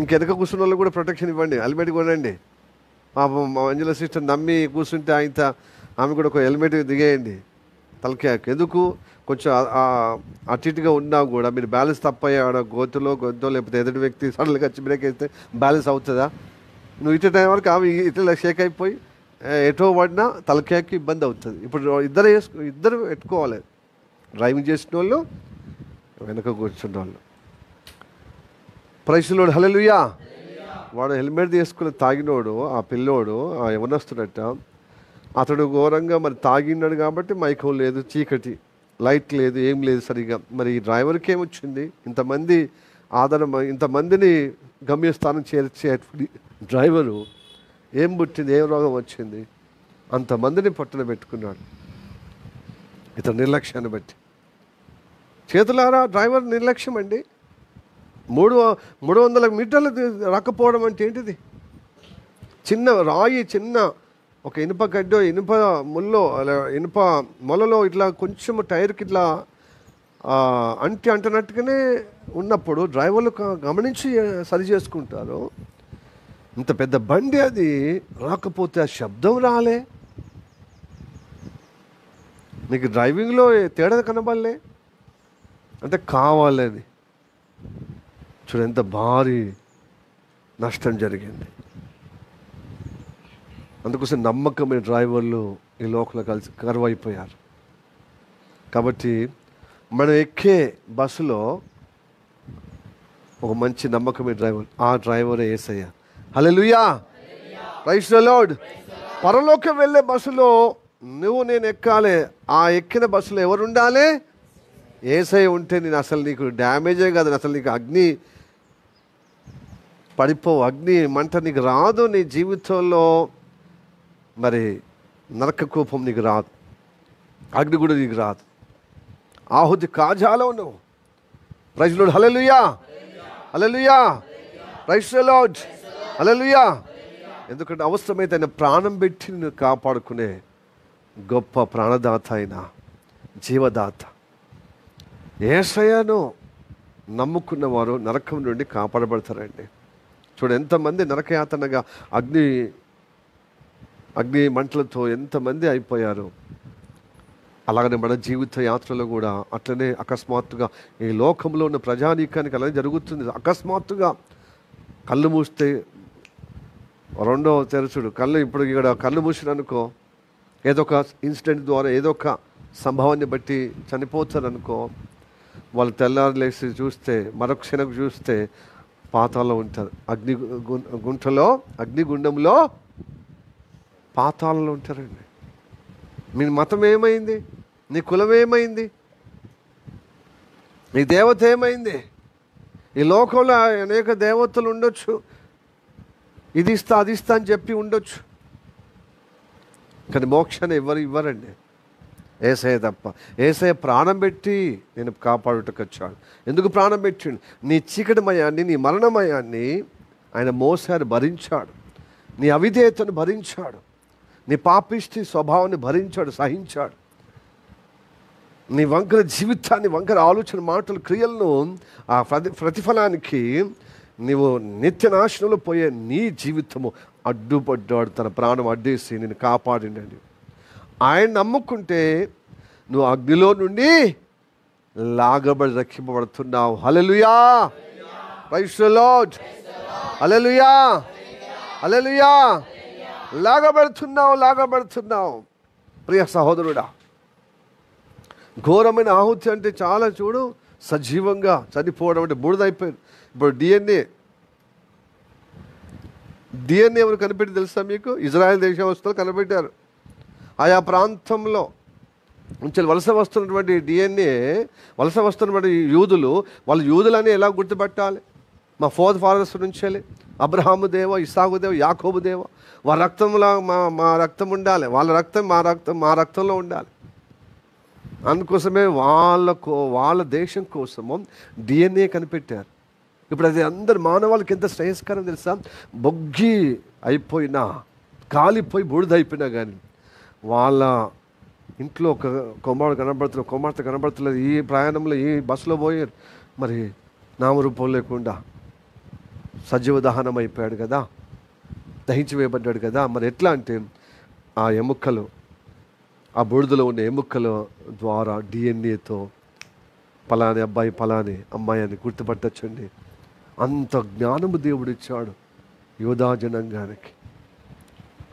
ఇంకెనక కూర్చున్న వాళ్ళు కూడా ప్రొటెక్షన్ ఇవ్వండి, హెల్మెట్ కొనండి. మా అంజల సిస్టర్ నమ్మి కూర్చుంటే ఆమె కూడా ఒక హెల్మెట్ దిగేయండి తలకాయకు. ఎందుకు, కొంచెం అటు ఇటుగా ఉన్నా కూడా మీరు బ్యాలెన్స్ తప్పయ్యాడ గొంతులో లేకపోతే ఎదుటి వ్యక్తి సడన్గా వచ్చి బ్రేక్ వేస్తే బ్యాలెన్స్ అవుతుందా? నువ్వు ఇటు టైం వరకు ఆమె ఇట్లా షేక్ అయిపోయి ఎటో పడినా తలకాయకి ఇబ్బంది అవుతుంది. ఇప్పుడు ఇద్దరు పెట్టుకోవాలి, డ్రైవింగ్ చేసిన వాళ్ళు వెనక కూర్చున్న వాళ్ళు. Praise lord. హల్లెలూయా. వాడు హెల్మెట్ తీసుకుని తాగినోడు, ఆ పిల్లోడు యవనస్తుడట, అతడు ఘోరంగా మరి తాగినాడు కాబట్టి మైకం లేదు, చీకటి, లైట్ లేదు, ఏం లేదు సరిగా. మరి ఈ డ్రైవర్కి ఏమొచ్చింది? ఇంతమందిని గమ్యస్థానం చేర్చే డ్రైవరు ఏం పుట్టింది, ఏం రోగం వచ్చింది? అంతమందిని పట్టున పెట్టుకున్నాడు ఇతను నిర్లక్ష్యాన్ని బట్టి. చేతులారా డ్రైవర్ నిర్లక్ష్యం అండి. 300 మీటర్లు రాకపోవడం అంటే ఏంటిది? చిన్న రాయి, చిన్న ఒక ఇనుప గడ్డో, ఇనుప మొలలో ఇట్లా కొంచెం టైర్కి ఇట్లా అంటున్నట్టుగానే ఉన్నప్పుడు డ్రైవర్లు గమనించి సరి చేసుకుంటారు. ఇంత పెద్ద బండి అది రాకపోతే ఆ శబ్దం రాలే, నీకు డ్రైవింగ్లో తేడా కనబడలే అంటే కావాలని. చూడు ఎంత భారీ నష్టం జరిగింది. అందుకోసం నమ్మకమైన డ్రైవర్లు ఈ లోకంలో కరువైపోయారు. కాబట్టి మనం ఎక్కే బస్సులో ఒక మంచి నమ్మకమైన డ్రైవర్, ఆ డ్రైవరే యేసయ్య. హల్లెలూయా. Praise the lord. పరలోకం వెళ్ళే బస్సులో నువ్వు నేను ఎక్కాలి. ఆ ఎక్కిన బస్సులో ఎవరు ఉండాలి? యేసయ్య ఉంటే నేను అసలు నీకు డ్యామేజే కాదు, అసలు నీకు అగ్ని పడిపోవు, అగ్ని మంట నీకు రాదు. నీ జీవితంలో మరి నరక కోపం నీకు రాదు, అగ్ని కూడా నీకు రాదు. ఆహుతి కాజాలో నువ్వు. Praise the lord. Hallelujah. Hallelujah. Praise the lord. Hallelujah. ఎందుకంటే అవసరమైతే ఆయన ప్రాణం పెట్టి నిన్ను కాపాడుకునే గొప్ప ప్రాణదాత, అయిన జీవదాత. యేసయ్యను నమ్ముకున్న వారు నరకం నుండి కాపాడబడతారండి. చూడు ఎంతమంది నరకయాతనగా అగ్ని మంటలతో ఎంతమంది అయిపోయారు. అలాగనే మన జీవిత యాత్రలో కూడా అట్లనే అకస్మాత్తుగా ఈ లోకంలో ఉన్న ప్రజానీకానికి అలానే జరుగుతుంది. అకస్మాత్తుగా కళ్ళు మూస్తే రెండో తెరచుడు కళ్ళు, ఇప్పుడు ఇక్కడ కళ్ళు మూసిననుకో ఏదో ఒక ఇన్సిడెంట్ ద్వారా ఏదో ఒక సంభవాన్ని బట్టి చనిపోతారు అనుకో, వాళ్ళు తెల్లారు లేచి చూస్తే మరొక క్షణకు చూస్తే పాతాళంలో ఉంటారు. అగ్నిగుండంలో పాతాళంలో ఉంటారండి. మీ మతం ఏమైంది? నీ కులం ఏమైంది? నీ దేవత ఏమైంది? ఈ లోకంలో అనేక దేవతలు ఉండొచ్చు, ఇది ఇస్తా అది ఇస్తా అని చెప్పి ఉండొచ్చు, కానీ మోక్షాన్ని ఎవరు ఇవ్వరండి, యేసయ్య తప్ప. యేసయ్య ప్రాణం పెట్టి నేను కాపాడుటకు వచ్చాడు. ఎందుకు ప్రాణం పెట్టిండు? నీ చీకటిమయాన్ని, నీ మరణమయాన్ని ఆయన మోసారు, భరించాడు. నీ అవిధేయతను భరించాడు, నీ పాపిష్టి స్వభావాన్ని భరించాడు, సహించాడు. నీ వంకర జీవితాన్ని, వంకర ఆలోచన, మాటలు, క్రియలను, ఆ ప్రతిఫలానికి నీవు నిత్యనాశనంలో పోయే నీ జీవితము అడ్డుపడ్డాడు. తన ప్రాణం అడ్డేసి నేను కాపాడిండండి. ఆయన నమ్ముకుంటే నువ్వు అగ్నిలో నుండి లాగబడి రక్షింపబడుతున్నావు. హల్లెలూయా, ప్రైజ్ ది లార్డ్, హల్లెలూయా, హల్లెలూయా. లాగబడుతున్నావు. ప్రియ సహోదరుడా, ఘోరమైన ఆహుతి అంటే చాలా చూడు, సజీవంగా చనిపోవడం అంటే బూడిదైపోయింది. ఇప్పుడు డిఎన్ఏ ఎవరు కనిపెట్టి తెలుసా మీకు? ఇజ్రాయెల్ దేశవస్తులు కనిపెట్టారు. ఆయా ప్రాంతంలో నుంచి వలస వస్తున్నటువంటి డిఎన్ఏ, వలస వస్తున్నటువంటి యూదులు, వాళ్ళు యూదులని ఎలా గుర్తుపట్టాలి? మా ఫాదర్స్ నుంచి అబ్రహాము దేవ, ఇస్సాకు దేవ, యాకోబు దేవ, వారి రక్తంలో మా రక్తం ఉండాలి, వాళ్ళ రక్తం మా రక్తంలో ఉండాలి. అందుకోసమే వాళ్ళ దేశం కోసము డిఎన్ఏ కనిపెట్టారు. ఇప్పుడు అది అందరు మానవాళ్ళకి ఎంత శ్రేయస్కరం తెలుసా? బొగ్గి అయిపోయినా, కాలిపోయి బూడిదైపోయినా కానీ వాళ్ళ ఇంట్లో ఒక కుమార్తె కనబడుతులేదు. ఈ ప్రయాణంలో ఈ బస్సులో పోయారు, మరి నామరూపం లేకుండా సజీవ దహనం అయిపోయాడు కదా, దహించి వేయబడ్డాడు కదా. మరి ఎట్లా అంటే ఆ ఎముకలు, ఆ బూడిదలో ఉన్న ఎముకల ద్వారా డిఎన్ఏతో పలాని అబ్బాయి, పలాని అమ్మాయి అని గుర్తుపట్టచ్చండి. అంత జ్ఞానము దేవుడు ఇచ్చాడు యోధా జనాంగానికి.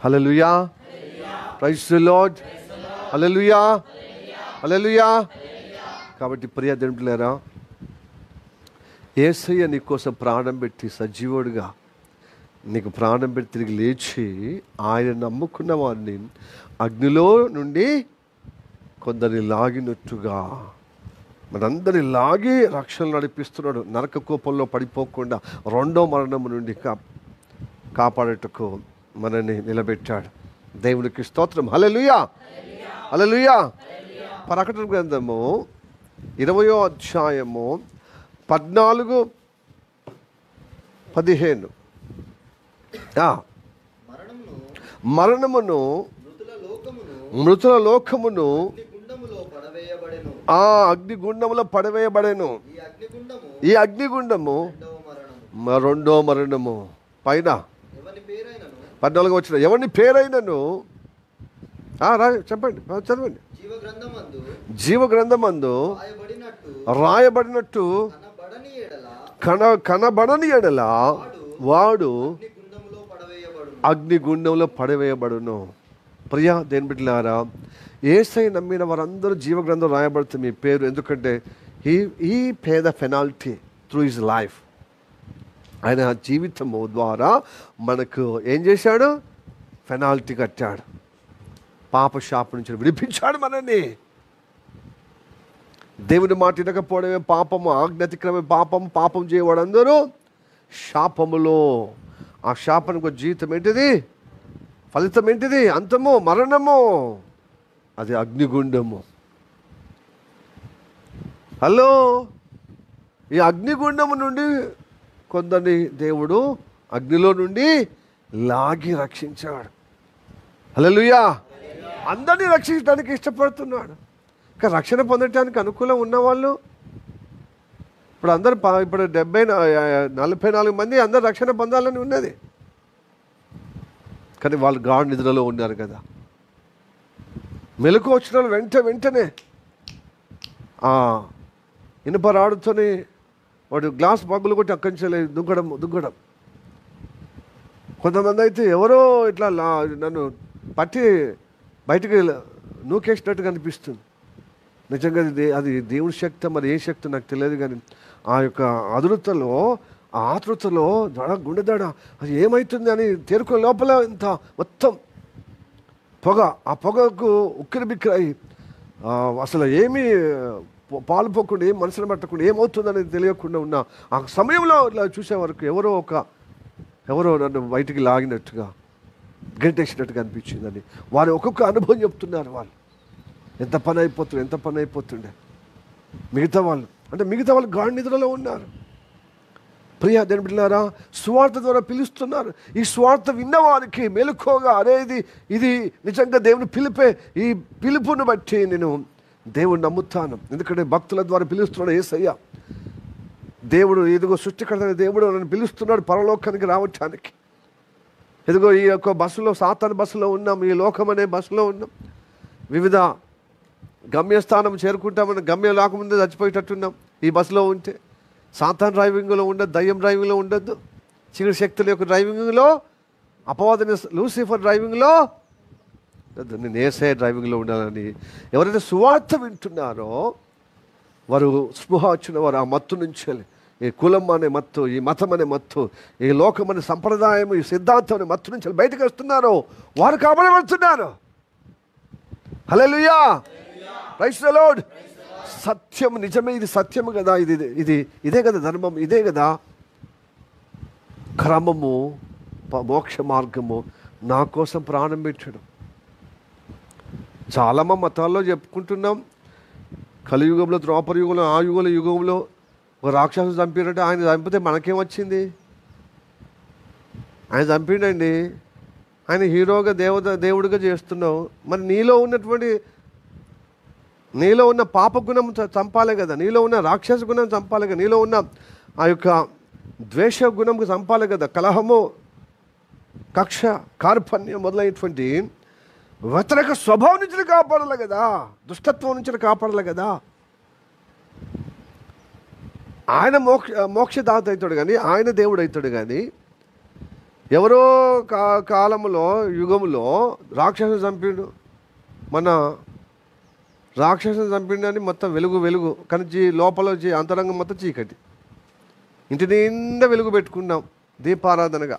హల్లెలూయా, ప్రైజ్ ది లార్డ్, హల్లెలూయా, హల్లెలూయా. కాబట్టి ప్రియ దేవులారా, యేసయ్య నీ కోసం ప్రాణం పెట్టి సజీవుడిగా నీకు ప్రాణం పెట్టి తిరిగి లేచి ఆయన నమ్ముకున్న వారిని అగ్నిలో నుండి కొందరిని లాగినట్టుగా మనందరిని లాగి రక్షణ నడిపిస్తున్నాడు. నరక కోపంలో పడిపోకుండా రెండో మరణము నుండి కాపాడేటకు మనల్ని నిలబెట్టాడు. దేవునికి స్తోత్రం. హల్లెలూయా, హల్లెలూయా. ప్రకటన గ్రంథము 20వ అధ్యాయము 14-15. మరణమును, మృతుల లోకమును ఆ అగ్నిగుండములో పడవేయబడెను. ఈ అగ్నిగుండము రెండో మరణము. పైన 14వ వచనం, ఎవరిని పేరైనను చెప్పండి, చదవండి. జీవగ్రంథమందు రాయబడినట్టు కనబడని ఎడల వాడు అగ్నిగుండంలో పడవేయబడును. ప్రియా దేని బిడ్డలారా, యేసయ్య నమ్మిన వారందరూ జీవగ్రంథం రాయబడుతుంది మీ పేరు. ఎందుకంటే ఈ pay the penalty through his life. ఆయన జీవితము ద్వారా మనకు ఏం చేశాడు? పెనాల్టీ కట్టాడు. పాప శాపం నుంచి విడిపించాడు మనల్ని. దేవుని మాట వినకపోవడమే పాపము, ఆజ్ఞాతిక్రమే పాపము, పాపం చేయవాడందరూ శాపములో. ఆ శాపానికి జీవితం ఏంటిది? ఫలితం ఏంటిది? అంతము, మరణము. అది అగ్నిగుండము. హలో, ఈ అగ్నిగుండము నుండి కొందరిని దేవుడు అగ్నిలో నుండి లాగి రక్షించాడు. హల్లెలూయా. అందరినీ రక్షించడానికి ఇష్టపడుతున్నాడు. ఇంకా రక్షణ పొందటానికి అనుకూలం ఉన్నవాళ్ళు ఇప్పుడు అందరు ఇప్పుడు 44 మంది అందరు రక్షణ పొందాలని ఉన్నది. కానీ వాళ్ళు గాఢ నిద్రలో ఉన్నారు కదా. మెలకు వచ్చిన వాళ్ళు వెంటనే ఇనుప రాడుతోని వాడు గ్లాస్ పగులు కొట్టి అక్కడి నుంచి దుగ్గడం. కొంతమంది అయితే ఎవరో ఇట్లా నన్ను పట్టి బయటికి నూకేసినట్టుగా అనిపిస్తుంది. నిజంగా అది దేవుని శక్తి, మరి ఏ శక్తి నాకు తెలియదు. కానీ ఆ యొక్క ఆతృతలో గుండెదడ అది ఏమవుతుంది అని తేరుకునే లోపల ఇంత మొత్తం పొగ, ఆ పొగకు ఉక్కిరి బిక్కిరి అసలు ఏమీ పాలుపోకుండా, ఏం మనసును పట్టకుండా, ఏమవుతుందనేది తెలియకుండా ఉన్న ఆ సమయంలో ఇట్లా చూసే వరకు ఎవరో నన్ను బయటికి లాగినట్టుగా, గంటేసినట్టుగా అనిపించిందని వారు ఒక్కొక్క అనుభవం చెప్తున్నారు. వాళ్ళు ఎంత పని అయిపోతుండే. మిగతా వాళ్ళు గాఢ నిద్రలో ఉన్నారు. ప్రియ దేవుని బిడ్డలారా, స్వార్థ ద్వారా పిలుస్తున్నారు. ఈ స్వార్థ విన్నవారికి మెలుకోగా, ఇది నిజంగా దేవుని పిలిపే. ఈ పిలుపును బట్టి నేను దేవుడు నమ్ముతాను, ఎందుకంటే భక్తుల ద్వారా పిలుస్తున్నాడు యేసయ్య. దేవుడు ఎదుగో సృష్టికర్త దేవుడు నన్ను పిలుస్తున్నాడు పరలోకానికి రావటానికి. ఎదుగో ఈ యొక్క బస్సులో, సాతాను బస్సులో ఉన్నాం, ఈ లోకం అనే బస్సులో ఉన్నాం. వివిధ గమ్యస్థానం చేరుకుంటామని గమ్యం లేకముందే చచ్చిపోయేటట్టున్నాం ఈ బస్సులో ఉంటే. సాతాను డ్రైవింగ్లో ఉండదు, దయ్యం డ్రైవింగ్లో ఉండద్దు, చీకటి శక్తుల యొక్క డ్రైవింగ్లో, అపవాదిని లూసిఫర్ డ్రైవింగ్లో, నేను యేసయ్య డ్రైవింగ్లో ఉండాలని ఎవరైతే సువార్త వింటున్నారో వారు స్పృహ వచ్చిన వారు ఆ మత్తు నుంచి, ఈ కులం అనే మత్తు, ఈ మతం అనే మత్తు, ఈ లోకం అనే సంప్రదాయం, ఈ సిద్ధాంతం అనే మత్తు నుంచి బయటకు వస్తున్నారో వారు కాపాడబడుతున్నారు. హల్లెలూయా, ప్రైజ్ ది లార్డ్. సత్యం నిజమే, ఇది సత్యము కదా, ఇదే కదా ధర్మం, ఇదే కదా క్రమము, మోక్ష మార్గము, నా కోసం ప్రాణం పెట్టడం. చాలా మతాల్లో చెప్పుకుంటున్నాం, కలియుగంలో, ద్వాపర యుగంలో, ఆ యుగంలో ఒక రాక్షసుడు చంపినట్టు. ఆయన చంపితే మనకేం వచ్చింది? ఆయన చంపిండండి, ఆయన హీరోగా దేవుడిగా చేస్తున్నావు. మరి నీలో ఉన్న పాప గుణం చంపాలి కదా, నీలో ఉన్న రాక్షస గుణం చంపాలి కదా, నీలో ఉన్న ఆ యొక్క ద్వేష గుణం చంపాలి కదా. కలహము, కక్ష, కార్పణ్యం మొదలైనటువంటి వ్యతిరేక స్వభావం నుంచి కాపాడాలి కదా, దుష్టత్వం నుంచి కాపాడాలి కదా. ఆయన మోక్షదాత అవుతాడు కానీ, ఆయన దేవుడు అవుతాడు కానీ, ఎవరో కాలంలో, యుగంలో రాక్షసుని చంపిండు, మన రాక్షసుని చంపిండని మొత్తం వెలుగు కానీ లోపల అంతరంగం మొత్తం చీకటి. ఇంటి నిండా వెలుగు పెట్టుకున్నాం దీపారాధనగా.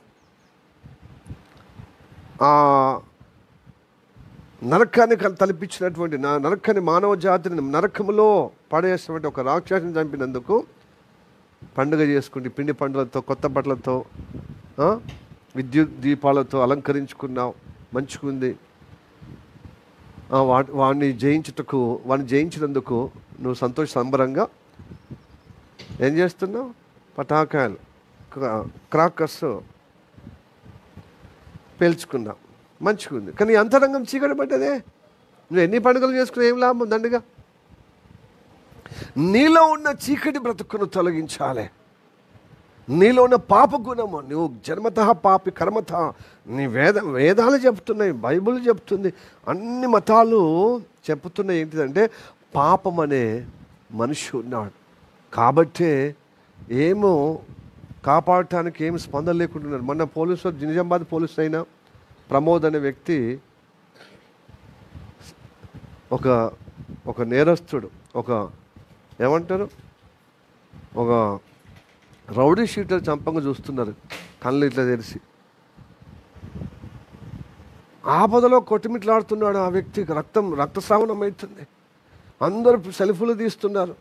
నరకాన్ని తలపించినటువంటి నరకాన్ని, మానవ జాతిని నరకములో పడేసినటువంటి ఒక రాక్షసుని చంపినందుకు పండుగ చేసుకుంటే, పిండి పండుగలతో, కొత్త బట్టలతో, విద్యుత్ దీపాలతో అలంకరించుకున్నావు, మంచిగుంది. వాడిని జయించినందుకు నువ్వు సంతోష సంబరంగా ఏం చేస్తున్నావు? పటాకాయలు, క్రాకర్స్ పేల్చుకున్నావు, మంచిగుంది. కానీ అంతరంగం చీకటి పడ్డదే. నువ్వు ఎన్ని పండుగలు చేసుకున్నా ఏం లాభం? దండిగా నీలో ఉన్న చీకటి బ్రతుకును తొలగించాలి. నీలో ఉన్న పాప గుణము, నువ్వు జన్మతః పాపి కర్మత, నీ వేదాలు చెప్తున్నాయి, బైబిల్ చెప్తుంది, అన్ని మతాలు చెప్తున్నాయి. ఏంటిదంటే పాపం అనే మనిషి ఉన్నాడు కాబట్టే ఏమో కాపాడటానికి ఏమి స్పందన లేకుంటున్నారు. మొన్న పోలీసు, నిజామాబాద్ పోలీసు అయినా ప్రమోద్ అనే వ్యక్తి, ఒక నేరస్తుడు, ఏమంటారు, ఒక రౌడీ షీటర్ చంపంగా చూస్తున్నారు, కళ్ళు ఇట్లా తెరిచి. ఆపదలో కొట్టుమిట్లాడుతున్నాడు ఆ వ్యక్తికి, రక్తస్రావణం అవుతుంది. అందరూ సెల్ఫీలు తీస్తున్నారు,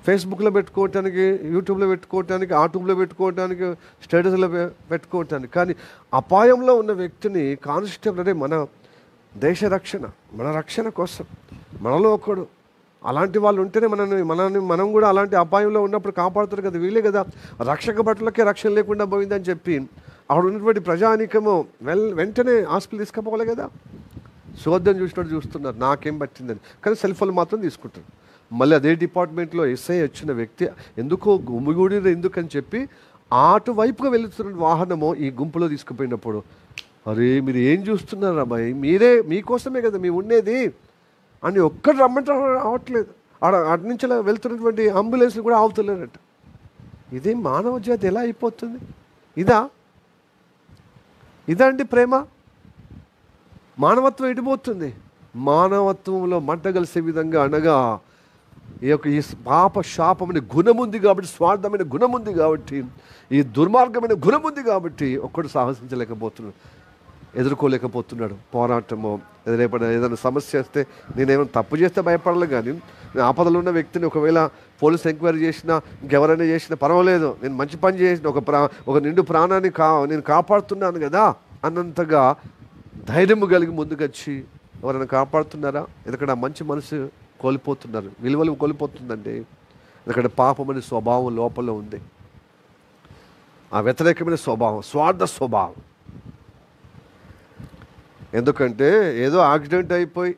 ఫేస్బుక్లో పెట్టుకోవటానికి, యూట్యూబ్లో పెట్టుకోవటానికి, ఆటూబ్లో పెట్టుకోవటానికి, స్టేటస్లో పెట్టుకోవటానికి. కానీ అపాయంలో ఉన్న వ్యక్తిని కానిస్టేబుల్ అంటే మన దేశ రక్షణ, మన రక్షణ కోసం మనలో ఒకడు, అలాంటి వాళ్ళు ఉంటేనే మనం కూడా అలాంటి అపాయంలో ఉన్నప్పుడు కాపాడుతారు కదా. వీళ్ళే కదా రక్షక భటులకే రక్షణ లేకుండా పోయిందని చెప్పి అక్కడ ఉన్నటువంటి ప్రజానీకము వెంటనే హాస్పిటల్ తీసుకుపోవాలి కదా. శోధం చూసినట్టు చూస్తున్నారు, నాకేం పట్టిందని. కానీ సెల్ ఫోన్ మాత్రం తీసుకుంటారు. మళ్ళీ అదే డిపార్ట్మెంట్లో ఎస్ఐ వచ్చిన వ్యక్తి ఎందుకో గుమిగూడిన ఎందుకని చెప్పి అటువైపుగా వెళుతున్న వాహనము ఈ గుంపులో తీసుకుపోయినప్పుడు, అరే మీరు ఏం చూస్తున్నారు అమ్మాయి, మీకోసమే కదా మేము ఉండేది అని ఒక్కడు రమ్మంటే రావట్లేదు. అటు నుంచి వెళ్తున్నటువంటి అంబులెన్స్లు కూడా ఆగుతలేరట. ఇదే మానవ జాతి ఎలా అయిపోతుంది? ఇదా అండి ప్రేమ? మానవత్వం ఎడిపోతుంది. మానవత్వంలో మంట కలిసే విధంగా అనగా ఈ పాప శాపమైన గుణం ఉంది కాబట్టి, స్వార్థమైన గుణం ఉంది కాబట్టి, ఈ దుర్మార్గమైన గుణం ఉంది కాబట్టి ఒక్కడు సాహసించలేకపోతున్నాడు, ఎదుర్కోలేకపోతున్నాడు. పోరాటము రేపటి ఏదైనా సమస్య వస్తే, నేనేమైనా తప్పు చేస్తే భయపడాలి కానీ, నేను ఆపదలో ఉన్న వ్యక్తిని ఒకవేళ పోలీస్ ఎంక్వైరీ చేసినా, ఇంకెవరైనా చేసినా పర్వాలేదు, నేను మంచి పని చేసిన, ఒక నిండు ప్రాణాన్ని నేను కాపాడుతున్నాను కదా అన్నంతగా ధైర్యము కలిగి ముందుకొచ్చి ఎవరైనా కాపాడుతున్నారా? ఎందుకంటే ఆ మంచి మనసు కోల్పోతున్నారు, విలువలు కోల్పోతుందండి. ఎందుకంటే పాపం అనే స్వభావం లోపల ఉంది, ఆ వ్యతిరేకమైన స్వభావం, స్వార్థ స్వభావం. ఎందుకంటే ఏదో యాక్సిడెంట్ అయిపోయి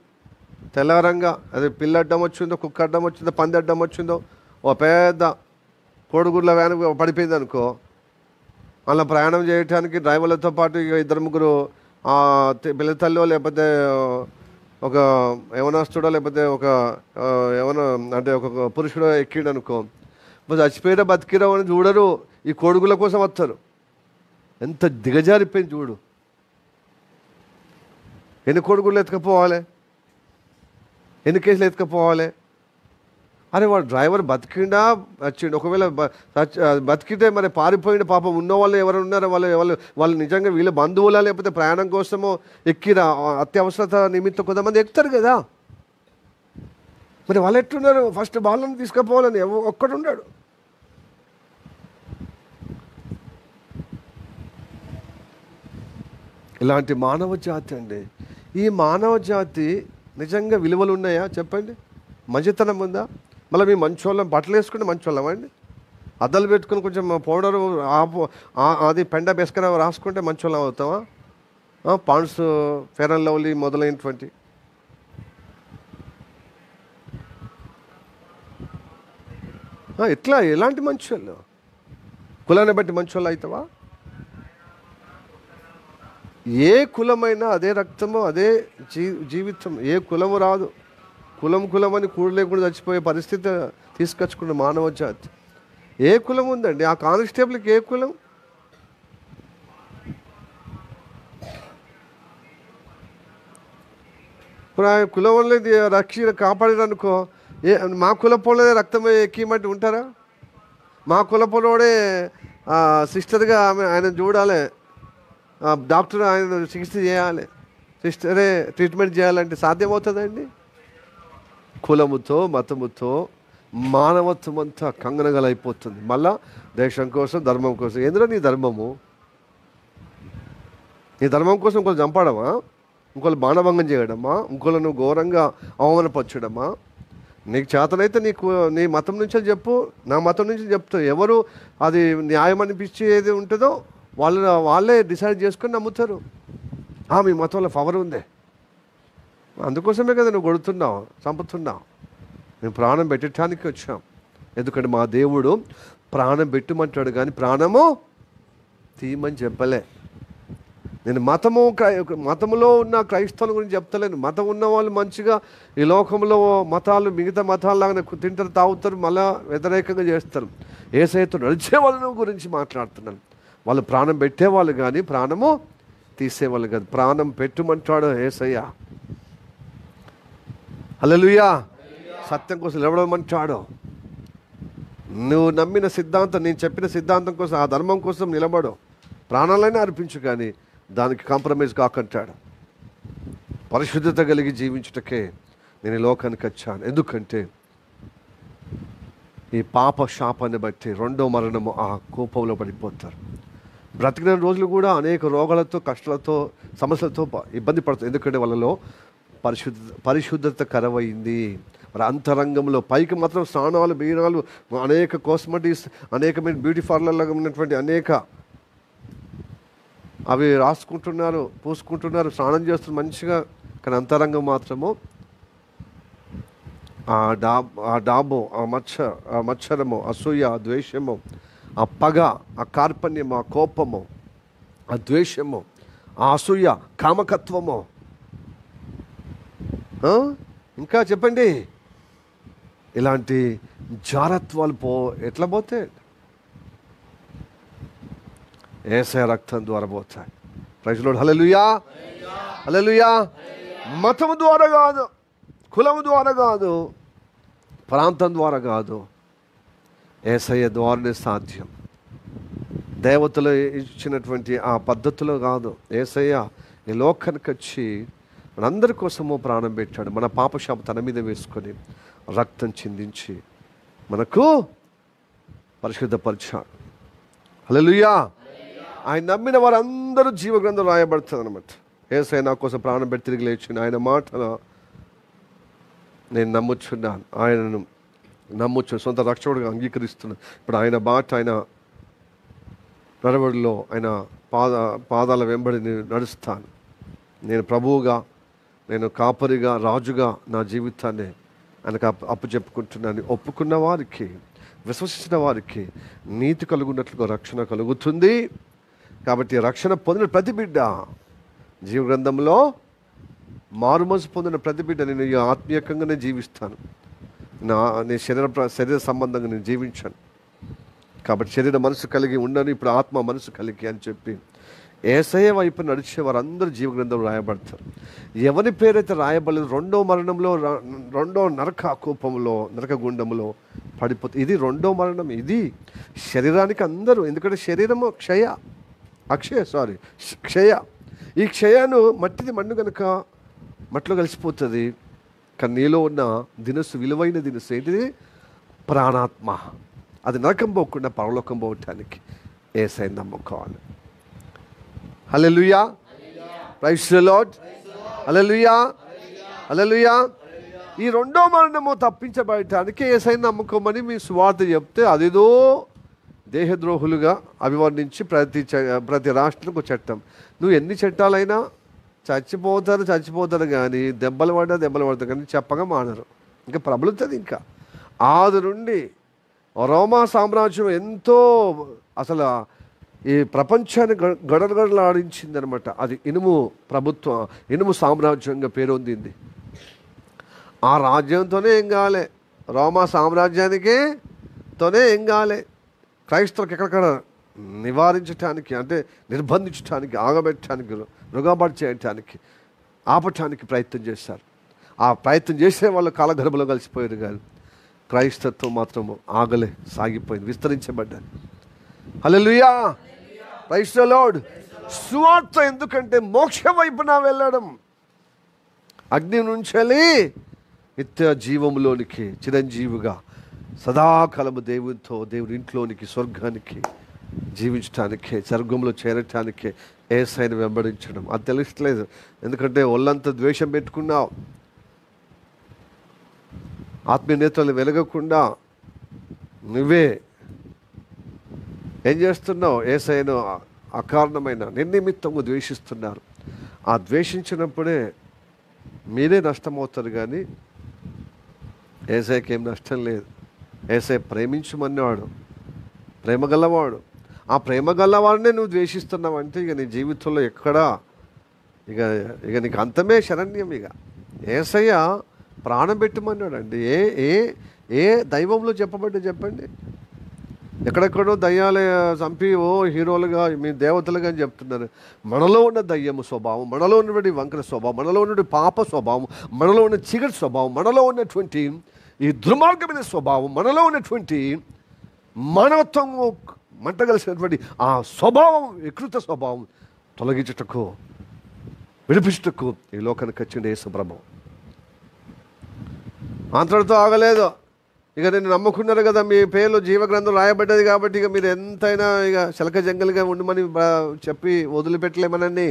తెల్లవరంగా అది పిల్ల అడ్డం వచ్చిందో, కుక్క అడ్డం వచ్చిందో, పంది అడ్డం వచ్చిందో, ఓ పెద్ద కోడిగుడ్ల వ్యాన్ పడిపోయింది అనుకో, అలా ప్రయాణం చేయడానికి డ్రైవర్లతో పాటు ఇక 2-3 పిల్ల తల్లో లేకపోతే ఒక యవనస్తుడో లేకపోతే ఒక యవన అంటే ఒక పురుషుడో ఎక్కిడు అనుకో, చచ్చిపోయినా బతికిరా అని చూడరు, ఈ కోడిగుళ్ళ కోసం వస్తారు. ఎంత దిగజారిపోయింది చూడు. ఎన్ని కోడిగుళ్ళు ఎత్తుకపోవాలి, ఎన్ని కేసులు ఎత్తుకపోవాలి. అరే వాడు డ్రైవర్ బతికిండా వచ్చిండు, ఒకవేళ బతికితే మరి పారిపోయిన పాపం ఉన్న వాళ్ళు ఎవరు ఉన్నారో వాళ్ళు నిజంగా వీళ్ళ బంధువులా లేకపోతే ప్రయాణం కోసమో ఎక్కిన అత్యవసరత నిమిత్తం కొంతమంది ఎక్కుతారు కదా, మరి వాళ్ళు ఎట్లున్నారు? ఫస్ట్ వాళ్ళని తీసుకుపోవాలని ఒక్కడున్నాడు. ఇలాంటి మానవ జాతి అండి. ఈ మానవ జాతి నిజంగా విలువలు ఉన్నాయా చెప్పండి? మంచితనం ఉందా? మళ్ళీ మీ మంచోళ్ళం బట్టలు వేసుకుంటే మంచోళ్ళం అండి, అద్దాలు పెట్టుకుని కొంచెం పౌడరు అది పెండ బెస్కర రాసుకుంటే మంచోళ్ళం అవుతామా? పాండ్స్, ఫెయిర్ అండ్ లవ్లీ మొదలైనటువంటి ఎట్లా ఎలాంటి మంచోళ్ళు? కులాన్ని బట్టి మంచోళ్ళు అవుతావా? ఏ కులమైనా అదే రక్తము, అదే జీవితం. ఏ కులము రాదు. కులం అని కూడు లేకుండా చచ్చిపోయే పరిస్థితి తీసుకొచ్చుకున్న మానవ జాతి. ఏ కులం ఉందండి? ఆ కానిస్టేబుల్కి ఏ కులం? ఇప్పుడు ఆ కులం వల్ల కాపాడారనుకో, మా కులపోలే రక్తం ఎక్కిమంటే ఉంటారా? మా కులపోలోడే సిస్టర్గా ఆయన చూడాలి, డాక్టర్ ఆయన చికిత్స చేయాలి, సిస్టరే ట్రీట్మెంట్ చేయాలంటే సాధ్యమవుతుందండి? కులముతో మతముతో మానవత్వం అంతా కంగనగలైపోతుంది. మళ్ళా దేశం కోసం, ధర్మం కోసం. ఎందులో నీ ధర్మము? నీ ధర్మం కోసం ఇంకోళ్ళు చంపడమా? ఇంకోళ్ళు బాణభంగం చేయడమా? ఇంకోళ్ళను ఘోరంగా అవమానపరచడమా? నీకు చేతనైతే నీ మతం నుంచే చెప్పు, నా మతం నుంచి చెప్తా. ఎవరు అది న్యాయం అనిపించి ఏది ఉంటుందో వాళ్ళే డిసైడ్ చేసుకొని నమ్ముతారు. మీ మతంలో పవర్ ఉంది, అందుకోసమే కదా నువ్వు కొడుతున్నావు, చంపుతున్నావు. మేము ప్రాణం పెట్టడానికి వచ్చాం. ఎందుకంటే మా దేవుడు ప్రాణం పెట్టమంటాడు కానీ ప్రాణము తీయమని చెప్పలే. నేను మతములో ఉన్న క్రైస్తవుల గురించి చెప్తలేను. మతం ఉన్న వాళ్ళు మంచిగా ఈ లోకంలో మతాలు మిగతా మతాల్లాగానే తింటారు, తాగుతారు, మళ్ళా వ్యతిరేకంగా చేస్తారు. యేసయ్యతో నడిచే వాళ్ళ గురించి మాట్లాడుతున్నాను. వాళ్ళు ప్రాణం పెట్టేవాళ్ళు కానీ ప్రాణము తీసేవాళ్ళు కాదు. ప్రాణం పెట్టుమంటాడు యేసయ్య. హల్లెలూయా. సత్యం కోసం నిలబడమంటాడు. నువ్వు నమ్మిన సిద్ధాంతం, నేను చెప్పిన సిద్ధాంతం కోసం, ఆ ధర్మం కోసం నిలబడు, ప్రాణాలైనా అర్పించు, కానీ దానికి కాంప్రమైజ్ కాకంటాడు. పరిశుద్ధత కలిగి జీవించుటకే నేను ఈ లోకానికి వచ్చాను. ఎందుకంటే ఈ పాప శాపాన్ని బట్టి రెండో మరణము ఆ కోపంలో పడిపోతారు. బ్రతికిన రోజులు కూడా అనేక రోగాలతో, కష్టాలతో, సమస్యలతో ఇబ్బంది పడతారు. ఎందుకంటే వాళ్ళలో పరిశుద్ధత కరవైంది. మరి అంతరంగంలో పైకి మాత్రం స్నానాలు, బీనాలు, అనేక కాస్మెటిక్స్, అనేకమైన బ్యూటీ పార్లర్లో ఉన్నటువంటి అనేక అవి రాసుకుంటున్నారు, పూసుకుంటున్నారు, స్నానం చేస్తున్నారు మంచిగా. కానీ అంతరంగం మాత్రము ఆ డాబు, ఆ మత్సరము, అసూయ, ద్వేషము, ఆ పగ, ఆ కార్పణ్యము, ఆ కోపము, ఆ ద్వేషము, ఆ అసూయ, కామకత్వము, ఇంకా చెప్పండి, ఇలాంటి జారత్వాలు ఎట్లా పోతాయి? యేసయ్య రక్తం ద్వారా పోతాయి. Praise lord. Hallelujah, hallelujah. మతము ద్వారా కాదు, కులము ద్వారా కాదు, ప్రాంతం ద్వారా కాదు, యేసయ్య ద్వారానే సాధ్యం. దేవతలు ఇచ్చినటువంటి ఆ పద్ధతిలో కాదు. యేసయ్య ఈ లోకానికి వచ్చి మనందరి కోసము ప్రాణం పెట్టాడు. మన పాపశాపం తన మీద వేసుకొని రక్తం చిందించి మనకు పరిశుద్ధపరిచాడు. హల్లెలూయా. ఆయన నమ్మిన వారందరూ జీవగ్రంథం రాయబడుతుంది అనమాట. యేసయ్య నా కోసం ప్రాణం పెట్టి తిరిగి లేచిన ఆయన మాటలు నేను నమ్ముచున్నాను, ఆయనను నమ్ముచు సొంత రక్షకుడిగా అంగీకరిస్తున్నాను. ఇప్పుడు ఆయన మాట, ఆయన నడవడిలో, ఆయన పాదాల వెంబడి నేను నడుస్తాను. నేను ప్రభువుగా నేను కాపరిగా రాజుగా నా జీవితాన్ని ఆయనకు అప్పు చెప్పుకుంటున్నాను ఒప్పుకున్న వారికి, విశ్వసించిన వారికి నీతి కలుగున్నట్లుగా రక్షణ కలుగుతుంది. కాబట్టి రక్షణ పొందిన ప్రతి బిడ్డ జీవ గ్రంథంలో మారుమనసు పొందిన ప్రతి బిడ్డ నేను ఆత్మీయంగానే జీవిస్తాను, నేను శరీర సంబంధంగా నేను జీవించాను. కాబట్టి శరీర మనసు కలిగి ఉండను, ఇప్పుడు ఆత్మ మనసు కలిగి అని చెప్పి యేసయ్య వైపు నడిచే వారందరూ జీవగ్రంథంలో రాయబడతారు. ఎవరి పేరైతే రాయబడలేదు రెండో మరణంలో, రెండో నరక కూపంలో, నరక గుండంలో పడిపోతుంది. ఇది రెండో మరణం. ఇది శరీరానికి అందరూ, ఎందుకంటే శరీరము క్షయ. ఈ క్షయను మట్టిది మన్ను కనుక మట్టిలో కలిసిపోతుంది. కానీ నీలో ఉన్న దినస్సు, విలువైన దినస్సు ఏంటిది? ప్రాణాత్మ. అది నరకం పోకుండా పరలోకం పోవటానికి యేసయ్యను నమ్ముకోవాలి. హల్లెలూయా, ప్రైజ్ ది లార్డ్, హల్లెలూయా, హల్లెలూయా. ఈ రెండో మరణము తప్పించబడటానికి యేసయ్యను నమ్ముకోమని మీ సువార్త చెప్తే అదేదో దేహద్రోహులుగా అభివర్ణించి ప్రతి రాష్ట్రానికి చట్టం. నువ్వు ఎన్ని చట్టాలైనా చచ్చిపోతారు కానీ దెబ్బలు పడతారు కానీ చెప్పగా మానరు. ఇంకా ప్రబలుతుంది. ఇంకా ఆది నుండి రోమా సామ్రాజ్యం ఎంతో అసలు ఈ ప్రపంచాన్ని గడగడలాడించింది అనమాట. అది ఇనుము ప్రభుత్వం, ఇనుము సామ్రాజ్యంగా పేరొందింది. ఆ రాజ్యంతోనే ఏం కాలే, రోమా సామ్రాజ్యానికితోనే ఏం కాలే. క్రైస్తవులకు ఎక్కడెక్కడ నివారించటానికి, అంటే నిర్బంధించడానికి, ఆగబెట్టడానికి, మృగబాటు చేయటానికి, ఆపటానికి ప్రయత్నం చేశారు. ఆ ప్రయత్నం చేసే వాళ్ళు కాలగర్భంలో కలిసిపోయారు. కానీ క్రైస్తత్వం మాత్రం ఆగలే, సాగిపోయింది, విస్తరించబడ్డారు. హల్లెలూయా, ప్రైజ్ ది లార్డ్. సువార్త ఎందుకంటే మోక్షం వైపున వెళ్ళడం, అగ్ని నుంచి నిత్య జీవములోనికి చిరంజీవిగా సదాకాలము దేవుని ఇంట్లోనికి, స్వర్గానికి జీవించటానికి, స్వర్గంలో చేరటానికి యేసయ్యను వెంబడించడం. అది తెలుస్తలేదు. ఎందుకంటే ఒళ్ళంతా ద్వేషం పెట్టుకున్నావు, ఆత్మీయ నేతలు వెలగకుండా నువ్వే ఏం చేస్తున్నావు? యేసయ్యను అకారణమైన నిర్నిమిత్తంగా ద్వేషిస్తున్నారు. ఆ ద్వేషించినప్పుడే మీరే నష్టమవుతారు. కానీ యేసయ్యకి ఏం నష్టం లేదు. యేసయ్య ప్రేమించమన్నవాడు, ప్రేమ గల్లవాడు. ఆ ప్రేమ గల్లవాడినే నువ్వు ద్వేషిస్తున్నావు అంటే ఇక నీ జీవితంలో ఎక్కడా ఇక నీకు అంతమే శరణ్యం. ఇక యేసయ్య ప్రాణం పెట్టమన్నాడు అండి. ఏ దైవంలో చెప్పండి. ఎక్కడెక్కడో దయ్యాలు చంపి హీరోలుగా, మీ దేవతలుగా అని చెప్తున్నారు. మనలో ఉన్న దయ్యము స్వభావం, మనలో ఉన్నటువంటి వంకర స్వభావం, మనలో ఉన్నటువంటి పాప స్వభావం, మనలో ఉన్న చీకటి స్వభావం, మనలో ఉన్నటువంటి ఈ దుర్మార్గమైన స్వభావం, మనలో ఉన్నటువంటి మానవత్వం మంటగలిసినటువంటి ఆ స్వభావం, వికృత స్వభావం తొలగించుటకు, విడిపించుటకు ఈ లోకానికి వచ్చింది యేసు ప్రభు. అంతటితో ఆగలేదు. ఇక నేను నమ్ముకున్నారు కదా, మీ పేర్లు జీవగ్రంథం రాయబడ్డది కాబట్టి ఇక మీరు ఎంతైనా ఇక శలక జంగలుగా ఉండమని చెప్పి వదిలిపెట్టలేమనండి.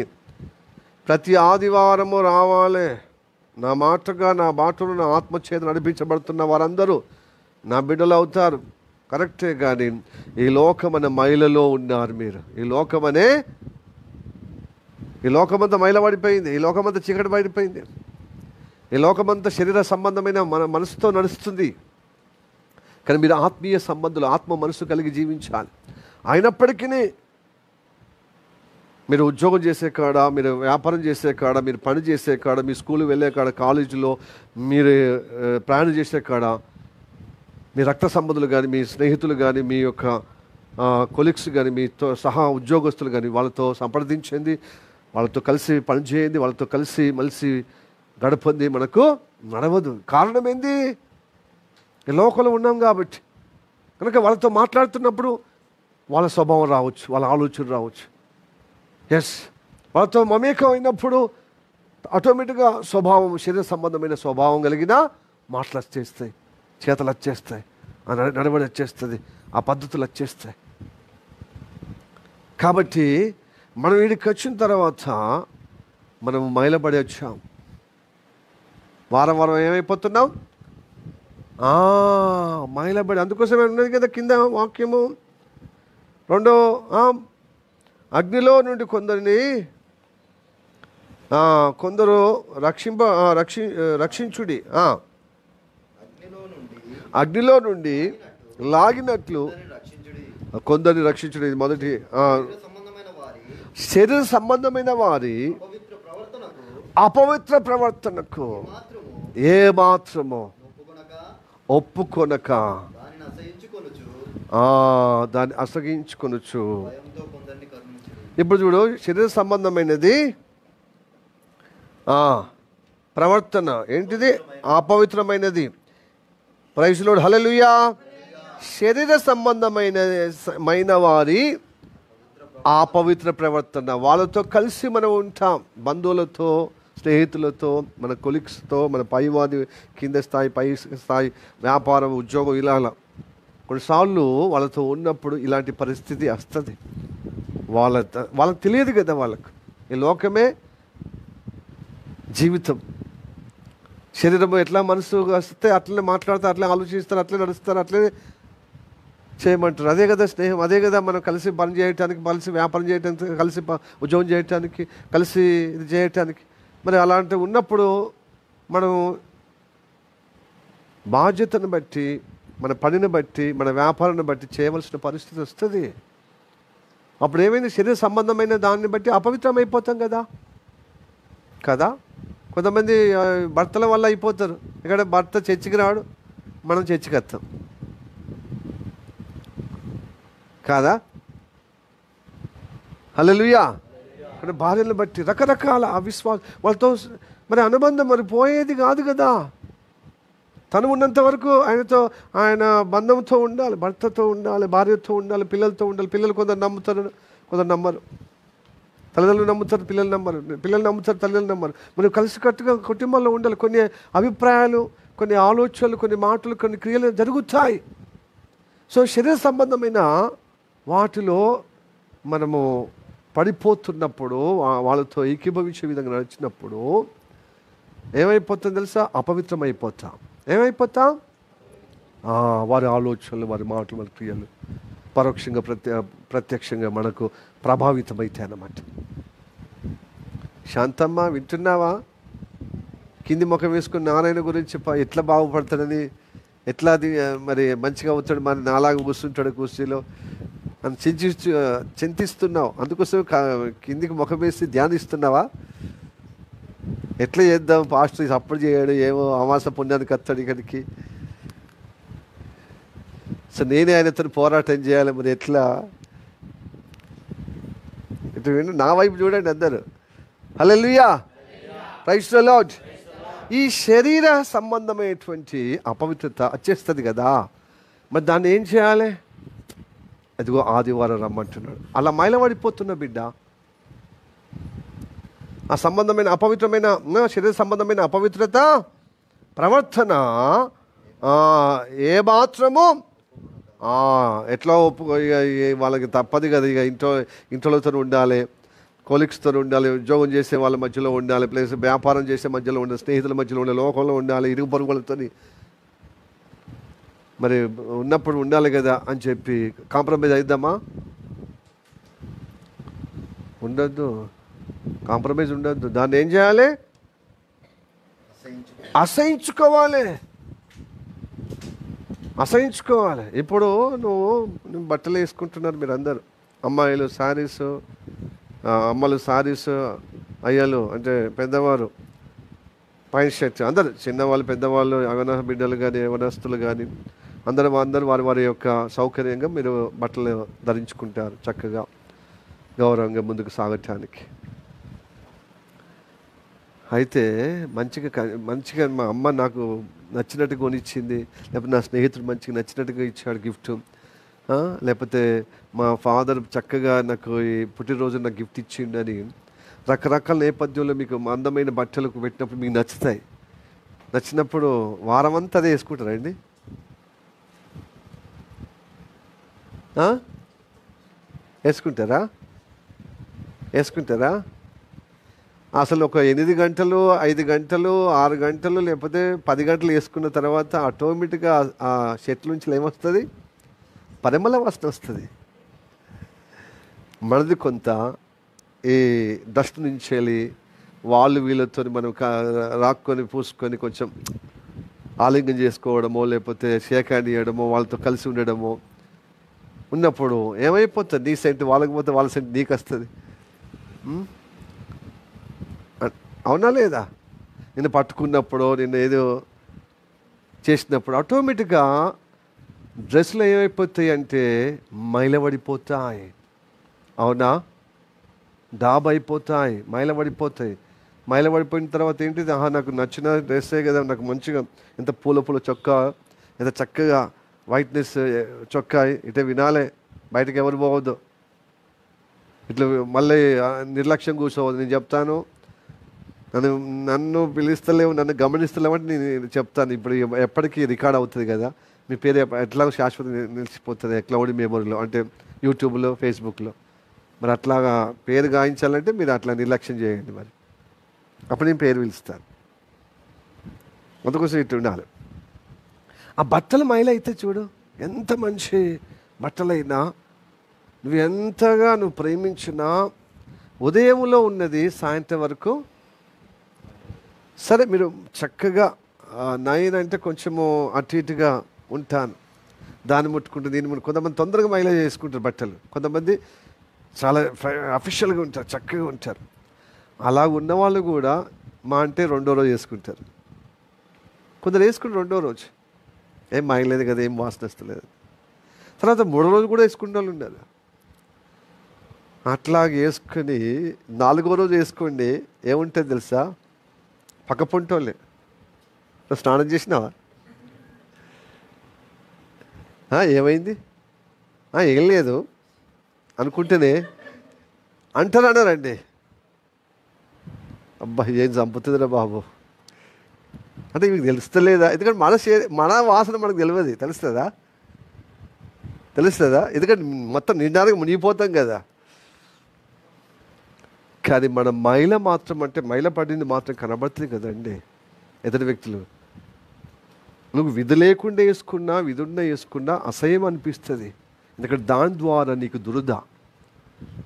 ప్రతి ఆదివారము రావాలి. నా బాటలో నా ఆత్మచేత నడిపించబడుతున్న వారందరూ నా బిడ్డలు అవుతారు. కరెక్టే. కానీ ఈ లోకమనే మైలలో ఉన్నారు మీరు. ఈ లోకమంతా మైల పడిపోయింది. ఈ లోకమంతా చీకటి పడిపోయింది. ఈ లోకమంతా శరీర సంబంధమైన మనసుతో నడుస్తుంది. కానీ మీరు ఆత్మీయ సంబంధాలు, ఆత్మ మనసు కలిగి జీవించాలి. అయినప్పటికీ మీరు ఉద్యోగం చేసే కాడ, మీరు వ్యాపారం చేసే కాడ, మీరు పని చేసే కాడ, మీ స్కూల్కి వెళ్ళే కాడ, కాలేజీలో మీరు ప్రయాణం చేసే కాడ, మీ రక్త సంబంధులు కానీ, మీ స్నేహితులు కానీ, మీ యొక్క కొలీగ్స్ కానీ, మీతో సహా ఉద్యోగస్తులు కానీ వాళ్ళతో సంప్రదించింది, వాళ్ళతో కలిసి పనిచేయండి, వాళ్ళతో కలిసి మలిసి గడపంది మనకు నడవదు. కారణం ఏంది? ఈ లోకంలో ఉన్నాం కాబట్టి. కనుక వాళ్ళతో మాట్లాడుతున్నప్పుడు వాళ్ళ స్వభావం రావచ్చు, వాళ్ళ ఆలోచన రావచ్చు. వాళ్ళతో మమేకం అయినప్పుడు ఆటోమేటిక్గా స్వభావం, శరీర సంబంధమైన స్వభావం కలిగిన మాటలు వచ్చేస్తాయి, చేతలు వచ్చేస్తాయి, నడవడి వచ్చేస్తుంది, ఆ పద్ధతులు వచ్చేస్తాయి. కాబట్టి మనం వీడికి వచ్చిన తర్వాత మనం మైలబడి వచ్చాం. వారం ఏమైపోతున్నాం? మైలబడి. అందుకోసమే ఉన్నది కదా కింద వాక్యము. రెండో, అగ్నిలో నుండి కొందరిని కొందరు రక్షించుడి, అగ్నిలో నుండి లాగినట్లు కొందరిని రక్షించుడి. మొదటి శరీర సంబంధమైన వారి అపవిత్ర ప్రవర్తనకు ఏ మాత్రమో ఒప్పుకొనక దాన్ని అసగించుకొనుచు. ఇప్పుడు చూడు, శరీర సంబంధమైనది ప్రవర్తన ఏంటిది? అపవిత్రమైనది. ప్రైజ్ లార్డ్, హల్లెలూయా. శరీర సంబంధమైన వారి అపవిత్ర ప్రవర్తన, వాళ్ళతో కలిసి మనం ఉంటాం. బంధువులతో, స్నేహితులతో, మన కొలీగ్స్తో, మన పైవాది, కింద స్థాయి, పై స్థాయి, వ్యాపారం, ఉద్యోగం, ఇలా కొన్నిసార్లు వాళ్ళతో ఉన్నప్పుడు ఇలాంటి పరిస్థితి వస్తుంది. వాళ్ళకి తెలియదు కదా, వాళ్ళకు ఈ లోకమే జీవితం. శరీరం ఎట్లా మనసు వస్తే అట్లనే మాట్లాడతారు, అట్లే ఆలోచిస్తారు, అట్లే నడుస్తారు, అట్లే చేయమంటారు. అదే కదా స్నేహం, అదే కదా మనం కలిసి పని చేయటానికి, కలిసి వ్యాపారం చేయడానికి, కలిసి ఉద్యోగం చేయటానికి, కలిసి ఇది చేయటానికి. మరి అలాంటి ఉన్నప్పుడు మనం బాధ్యతను బట్టి, మన పనిని బట్టి, మన వ్యాపారాన్ని బట్టి చేయవలసిన పరిస్థితి వస్తుంది. అప్పుడు ఏమైంది? శరీర సంబంధమైన దాన్ని బట్టి అపవిత్రం అయిపోతాం కదా. కొంతమంది భర్తల వల్ల అయిపోతారు. ఇక్కడ భర్త చర్చికి రాడు, మనం చర్చికి వస్తాం కాదా? హల్లెలూయా. అంటే భార్యలను బట్టి రకరకాల అవిశ్వాసం, వాళ్ళతో మరి అనుబంధం మరి పోయేది కాదు కదా. తను ఉన్నంత వరకు ఆయన బంధంతో ఉండాలి, భర్తతో ఉండాలి, భార్యతో ఉండాలి, పిల్లలతో ఉండాలి. పిల్లలు కొందరు నమ్ముతారు, కొందరు నమ్మరు. తల్లిదండ్రులు నమ్ముతారు, పిల్లలు నమ్మరు. పిల్లలు నమ్ముతారు, తల్లిదండ్రులు నమ్మరు. మనం కలిసికట్టుగా కుటుంబంలో ఉండాలి. కొన్ని అభిప్రాయాలు, కొన్ని ఆలోచనలు, కొన్ని మాటలు, కొన్ని క్రియలు జరుగుతాయి. సో శరీర సంబంధమైన వాటిలో మనము పడిపోతున్నప్పుడు, వాళ్ళతో ఏకీభవించే విధంగా నడిచినప్పుడు ఏమైపోతాం తెలుసా? అపవిత్రం అయిపోతాం. ఏమైపోతాం? వారి ఆలోచనలు, వారి మాటలు, వారి క్రియలు పరోక్షంగా ప్రత్యక్షంగా మనకు ప్రభావితమైతే అన్నమాట. శాంతమ్మ, వింటున్నావా? కింది ముఖం వేసుకుని నారాయణ గురించి ఎట్లా బాగుపడతాడని, ఎట్లా అది మరి మంచిగా అవుతాడు, మరి నాలాగా కూర్చుంటాడు కుర్చీలో అని చింతిస్తున్నావు. అందుకోసం కిందికి ముఖం వేసి ధ్యానిస్తున్నావా? ఎట్లా చేద్దాం, పాస్టర్ సపోర్ట్ చేయడు, ఏమో అమాస పుణ్యానికి వస్తాడు ఇక్కడికి, సో నేనే ఆయనతో పోరాటం చేయాలి, మరి ఎట్లా? ఇటు నా వైపు చూడండి అందరూ. హల్లెలూయా, ప్రైజ్ ది లార్డ్. ఈ శరీర సంబంధమైనటువంటి అపవిత్రత వచ్చేస్తుంది కదా, మరి దాన్ని ఏం చేయాలి? అదిగో ఆదివారం రమ్మంటున్నాడు. అలా మైలపడిపోతున్న బిడ్డ, ఆ సంబంధమైన అపవిత్రమైన శరీర సంబంధమైన అపవిత్రత ప్రవర్తన ఏ మాత్రము ఎట్లా వాళ్ళకి తప్పదు కదా. ఇక ఇంట్లోతో ఉండాలి, కొలీగ్స్తో ఉండాలి, ఉద్యోగం చేసే వాళ్ళ మధ్యలో ఉండాలి, ప్లస్ వ్యాపారం చేసే మధ్యలో ఉండాలి, స్నేహితుల మధ్యలో ఉండాలి, లోకంలో ఉండాలి, ఇరుగు పొరుగులతో మరి ఉన్నప్పుడు ఉండాలి కదా అని చెప్పి కాంప్రమైజ్ అయిద్దామా? ఉండద్దు, కాంప్రమైజ్ ఉండద్దు. దాన్ని ఏం చేయాలి? అసహించుకోవాలి. ఇప్పుడు నువ్వు బట్టలు వేసుకుంటున్నారు మీరు అందరు, అమ్మాయిలు శారీస్, అమ్మలు శారీస్, అయ్యలు అంటే పెద్దవారు పైన షర్ట్, అందరు చిన్నవాళ్ళు, పెద్దవాళ్ళు, యవన బిడ్డలు కానీ, యవనస్తులు కానీ అందరూ వారి వారి యొక్క సౌకర్యంగా మీరు బట్టలు ధరించుకుంటారు చక్కగా, గౌరవంగా ముందుకు సాగటానికి. అయితే మంచిగా మా అమ్మ నాకు నచ్చినట్టుగా కొనిచ్చింది, లేకపోతే నా స్నేహితుడు మంచిగా నచ్చినట్టుగా ఇచ్చాడు గిఫ్ట్, లేకపోతే మా ఫాదర్ చక్కగా నాకు ఈ పుట్టినరోజు నాకు గిఫ్ట్ ఇచ్చిండని రకరకాల నేపథ్యంలో మీకు అందమైన బట్టలకు పెట్టినప్పుడు మీకు నచ్చుతాయి. నచ్చినప్పుడు వారం అంతా అదే వేసుకుంటారండి. వేసుకుంటారా? అసలు ఒక 8 గంటలు, 5 గంటలు, 6 గంటలు, లేకపోతే 10 గంటలు వేసుకున్న తర్వాత ఆటోమేటిక్గా ఆ షర్ట్ నుంచి ఏమొస్తుంది? పరిమళ వాసన వస్తుంది. మనది కొంత ఈ డస్ట్ నుంచి వెళ్ళి వాళ్ళు వీళ్ళతో మనం రాక్కొని పూసుకొని కొంచెం ఆలింగం చేసుకోవడమో లేకపోతే షేక్ హ్యాండ్ ఇవ్వడమో వాళ్ళతో కలిసి ఉండడమో ఉన్నప్పుడు ఏమైపోతుంది, నీ సెంట్ వాళ్ళకి పోతే వాళ్ళ సెంట్ నీకు వస్తుంది. అవునా లేదా? నిన్ను పట్టుకున్నప్పుడు నిన్ను ఏదో చేసినప్పుడు ఆటోమేటిక్గా డ్రెస్సులు ఏమైపోతాయి అంటే మైలబడిపోతాయి. అవునా? డాబైపోతాయి, మైలబడిపోతాయి. మైలబడిపోయిన తర్వాత ఏంటిది, నాకు నచ్చిన డ్రెస్సే కదా, నాకు మంచిగా ఎంత పూల చొక్కా, ఎంత చక్కగా వైట్నెస్ చొక్కా, ఇటే వినాలే, బయటకు ఎవరు పోవద్దు, ఇట్లా మళ్ళీ నిర్లక్ష్యం కూర్చోవద్దు. నేను చెప్తాను, నన్ను పిలుస్తలేవు, నన్ను గమనిస్తలేవు అంటే నేను చెప్తాను. ఇప్పుడు ఎప్పటికీ రికార్డ్ అవుతుంది కదా, మీ పేరు ఎట్లా శాశ్వత నిలిచిపోతుంది క్లౌడ్ మెమొరీలో, అంటే యూట్యూబ్లో, ఫేస్బుక్లో. మరి అట్లాగా పేరు గాయించాలంటే మీరు అట్లా నిర్లక్ష్యం చేయండి, మరి అప్పుడు నేను పేరు పిలుస్తాను. అందుకోసం ఇటు ఉండాలి. ఆ బట్టలు మైల అయితే చూడు, ఎంత మంచి బట్టలైనా నువ్వు ఎంతగా నువ్వు ప్రేమించినా ఉదయంలో ఉన్నది సాయంత్రం వరకు సరే. మీరు చక్కగా 9 అంటే కొంచెము అటు ఇటుగా ఉంటాను, దాన్ని ముట్టుకుంటూ దీన్ని ముట్టు. కొంతమంది తొందరగా మైలేజ్ చేసుకుంటారు బట్టలు, కొంతమంది చాలా అఫిషియల్గా ఉంటారు, చక్కగా ఉంటారు. అలా ఉన్నవాళ్ళు కూడా మా అంటే 2వ రోజు వేసుకుంటారు. కొందరు వేసుకుంటారు 2వ రోజు, ఏం మైలేదు కదా, ఏం వాసన వస్తలేదు. తర్వాత 3వ రోజు కూడా వేసుకునే వాళ్ళు ఉన్నారు. అట్లాగే వేసుకొని 4వ రోజు వేసుకోండి, ఏముంటుంది తెలుసా, పక్క పొంటోళ్ళే, స్నానం చేసినావా, ఏమైంది, ఏం లేదు అనుకుంటేనే అంటారన్నారండి. అబ్బా ఏం చంపుతుందిరా బాబు అంటే మీకు తెలుస్తలేదా? ఎందుకంటే మన వాసన మనకు తెలియదు, తెలుస్తుందా? ఎందుకంటే మొత్తం నిండానికి మునిగిపోతాం కదా. కానీ మన మైల మాత్రం, అంటే మైల పడింది మాత్రం కనబడుతుంది కదండి ఎదుటి వ్యక్తులు. నువ్వు విధి లేకుండా వేసుకున్నా, విధి ఉన్న వేసుకున్నా అసహ్యం అనిపిస్తుంది. ఎందుకంటే దాని ద్వారా నీకు దురద,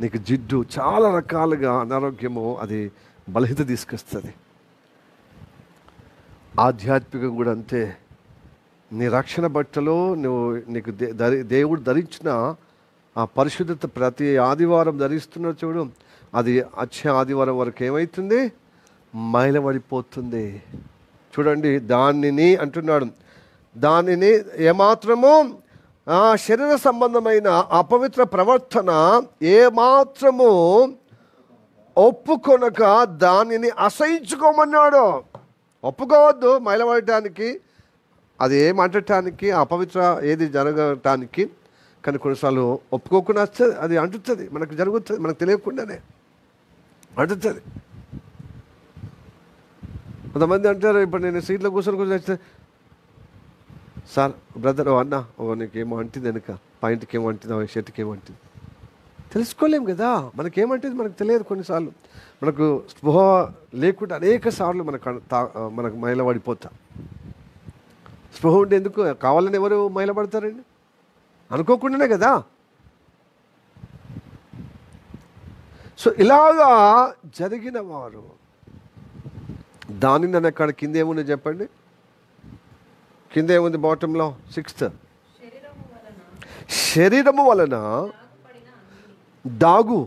నీకు జిడ్డు, చాలా రకాలుగా అనారోగ్యము, అది బలహీనత తీసుకొస్తుంది. ఆధ్యాత్మికం కూడా అంతే. నీ రక్షణ బట్టలో నీకు దేవుడు ధరించిన ఆ పరిశుద్ధత ప్రతి ఆదివారం ధరిస్తున్నాడు చూడు, అది వచ్చే ఆదివారం వరకు ఏమవుతుంది, మైలబడిపోతుంది. చూడండి, దానిని అంటున్నాడు, దానిని ఏమాత్రము శరీర సంబంధమైన అపవిత్ర ప్రవర్తన ఏమాత్రము ఒప్పుకొనక దానిని అసహించుకోమన్నాడు. ఒప్పుకోవద్దు మైలబడటానికి, అది ఏమంటటానికి, అపవిత్ర ఏది జరగటానికి. కానీ కొన్నిసార్లు ఒప్పుకోకుండా వస్తుంది, అది అంటుతుంది, మనకు జరుగుతుంది, మనకు తెలియకుండానే అంటుతుంది. కొంతమంది అంటారు, ఇప్పుడు నేను సీట్లో కూర్చొని సార్ బ్రదర్ అన్న నీకేమో అంటింది, వెనుక పాయింట్కి ఏమో అంటింది, షర్ట్కి ఏమో అంటింది, తెలుసుకోలేం కదా, మనకేమంటుంది మనకు తెలియదు. కొన్నిసార్లు మనకు స్పృహ లేకుండా అనేక సార్లు మనకు మైలబడిపోతా. స్పృహ ఉండి ఎందుకు కావాలని ఎవరు మైలబడతారండి? అనుకోకుండానే కదా. సో ఇలాగా జరిగిన వారు దానిని నన్ను అక్కడ కింద ఏముంది చెప్పండి, కింద ఏముంది బాటంలో 6th, శరీరము వలన దాగు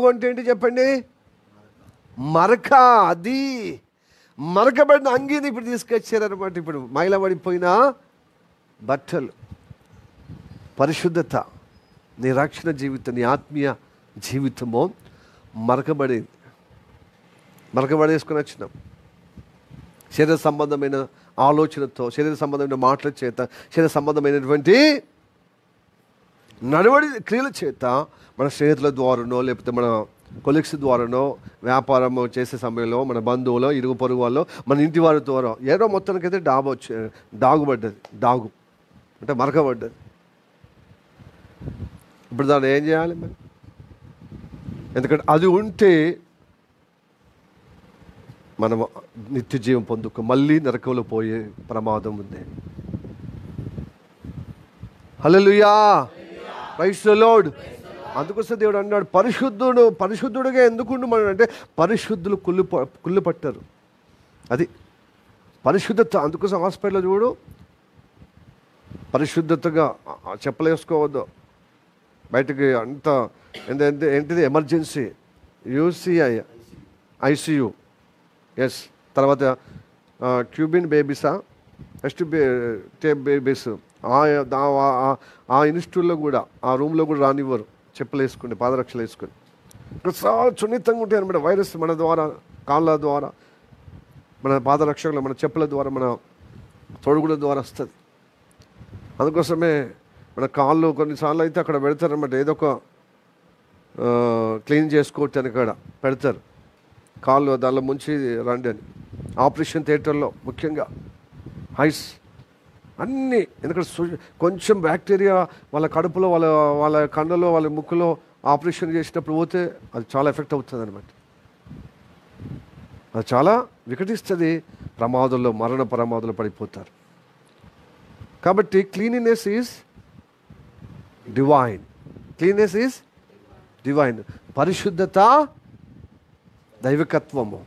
అంటే ఏంటి చెప్పండి, మరక. అది మరకబడిన అంగీని ఇప్పుడు తీసుకొచ్చారనమాట. ఇప్పుడు మైలబడిపోయిన బట్టలు, పరిశుద్ధత, నీ రక్షణ జీవితం, నీ ఆత్మీయ జీవితము మరకబడేసుకొని వచ్చినాం. శరీర సంబంధమైన ఆలోచనతో, శరీర సంబంధమైన మాటల చేత, శరీర సంబంధమైనటువంటి నడవడి క్రియల చేత, మన స్నేహితుల ద్వారానో లేకపోతే మన కొలీగ్స్ ద్వారానో, వ్యాపారం చేసే సమయంలో మన బంధువులో, ఇరుగు పొరుగు వాళ్ళు, మన ఇంటి వారి ద్వారా ఏదో మొత్తానికైతే దాగుబడ్డది. దాగు అంటే మరకబడ్డది. ఇప్పుడు దాన్ని ఏం చేయాలి మరి? ఎందుకంటే అది ఉంటే మనం నిత్య జీవం పొందుకు మళ్ళీ నరకంలో పోయే ప్రమాదం ఉంది. హల్లెలూయా, ప్రైజ్ ది లార్డ్. అందుకోసం దేవుడు అన్నాడు పరిశుద్ధుడుగా ఎందుకుండు మనం అంటే పరిశుద్ధులు కుళ్ళు పట్టారు. అది పరిశుద్ధత. అందుకోసం హాస్పిటల్లో చూడు పరిశుద్ధతగా చెప్పులు వేసుకోవద్దు బయటకి. అంత ఏంటిది ఎమర్జెన్సీ యూసీఐ ఐసీయూ ఎస్. తర్వాత క్యూబిన్ బేబీసా ఫస్ట్ బేబీస్ ఆ ఇన్స్టిట్యూట్లో కూడా ఆ రూమ్లో కూడా రానివ్వరు చెప్పులు వేసుకుని పాదరక్షలు వేసుకుని. చాలా సున్నితంగా ఉంటాయి అనమాట. వైరస్ మన ద్వారా కాళ్ళ ద్వారా మన పాదరక్షకులు మన చెప్పుల ద్వారా మన తొడుగుల ద్వారా వస్తుంది. అందుకోసమే మన కాళ్ళు కొన్నిసార్లు అయితే అక్కడ పెడతారనమాట. ఏదో ఒక క్లీన్ చేసుకోవచ్చు అని అక్కడ పెడతారు కాళ్ళు దానిలో ముంచి రండి అని. ఆపరేషన్ థియేటర్లో ముఖ్యంగా ఐస్ అన్నీ, ఎందుకంటే కొంచెం బ్యాక్టీరియా వాళ్ళ కడుపులో వాళ్ళ కన్నులో వాళ్ళ ముక్కులో ఆపరేషన్ చేసినప్పుడు పోతే అది చాలా ఎఫెక్ట్ అవుతుంది అనమాట. అది చాలా వికటిస్తుంది, ప్రమాదంలో మరణ ప్రమాదంలో పడిపోతారు. కాబట్టి cleanliness is divine. Cleanliness is divine. పరిశుద్ధత దైవకత్వము.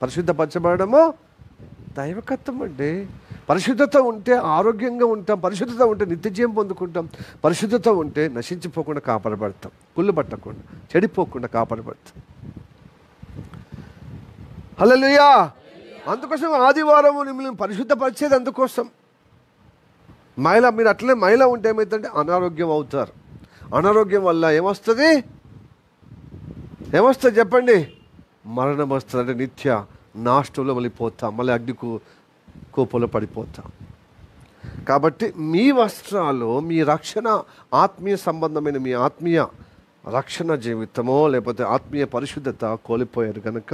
పరిశుద్ధపరచబడము దైవకత్వం అండి. పరిశుద్ధత ఉంటే ఆరోగ్యంగా ఉంటాం, పరిశుద్ధత ఉంటే నిత్యజీవం పొందుకుంటాం, పరిశుద్ధత ఉంటే నశించిపోకుండా కాపాడబడతాం, కుళ్ళు పట్టకుండా చెడిపోకుండా కాపాడబడతాం. హల్లెలూయా. అందుకోసం ఆదివారం మిమ్మల్ని పరిశుద్ధపరిచేది అందుకోసం. మీరు అట్లనే మహిళ ఉంటే ఏమవుతుందంటే అనారోగ్యం అవుతారు. అనారోగ్యం వల్ల ఏమొస్తుంది చెప్పండి? మరణం వస్తుంది. అంటే నిత్య నాష్టంలో మళ్ళీ పోతాం, మళ్ళీ అగ్ని కోపంలో పడిపోతాం. కాబట్టి మీ వస్త్రాలు మీ రక్షణ ఆత్మీయ సంబంధమైన మీ ఆత్మీయ రక్షణ జీవితమో లేకపోతే ఆత్మీయ పరిశుద్ధత కోల్పోయారు కనుక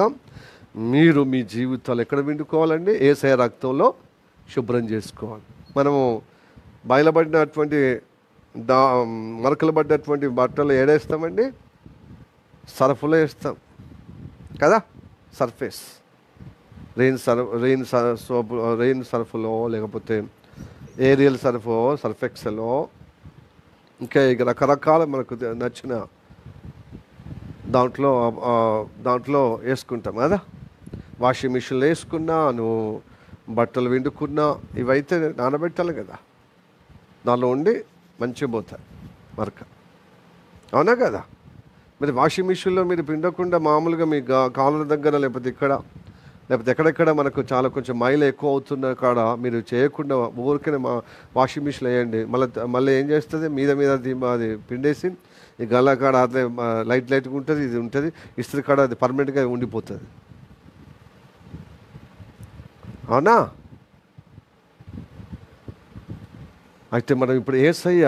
మీరు మీ జీవితాలు ఎక్కడ విండుకోవాలండి? యేసయ్య రక్తంలో శుభ్రం చేసుకోవాలి. మనము బయలుపడినటువంటి మరకలు పడ్డటువంటి బట్టలు ఏడేస్తామండి? సర్ఫ్లో వేస్తాం కదా, సర్ఫేస్ రెయిన్ సర్ఫ్లో లేకపోతే ఏరియల్ సర్ఫెక్సలో ఇంకా రకరకాల మనకు నచ్చిన దాంట్లో వేసుకుంటాం కదా. వాషింగ్ మిషన్లో వేసుకున్నా, నువ్వు బట్టలు విండుకున్నా, ఇవైతే నానబెట్టాలి కదా, దానిలో ఉండి మంచిగా పోతాయి మరక. అవునా కదా? మరి వాషింగ్ మిషన్లో మీరు పిండకుండా మామూలుగా మీ కాళ్ళ దగ్గర లేకపోతే ఎక్కడెక్కడ మనకు చాలా కొంచెం మైల ఎక్కువ అవుతున్న కాడ మీరు చేయకుండా ఊరికనే వాషింగ్ మిషన్ వేయండి. మళ్ళీ ఏం చేస్తుంది? మీద అది పిండేసి ఈ గల్ల కాడ అట్లే లైట్గా ఉంటుంది, ఇది ఉంటుంది. ఇస్త్రీ కాడ అది పర్మనెంట్గా ఉండిపోతుంది. అవునా? అయితే మనం ఇప్పుడు యేసయ్య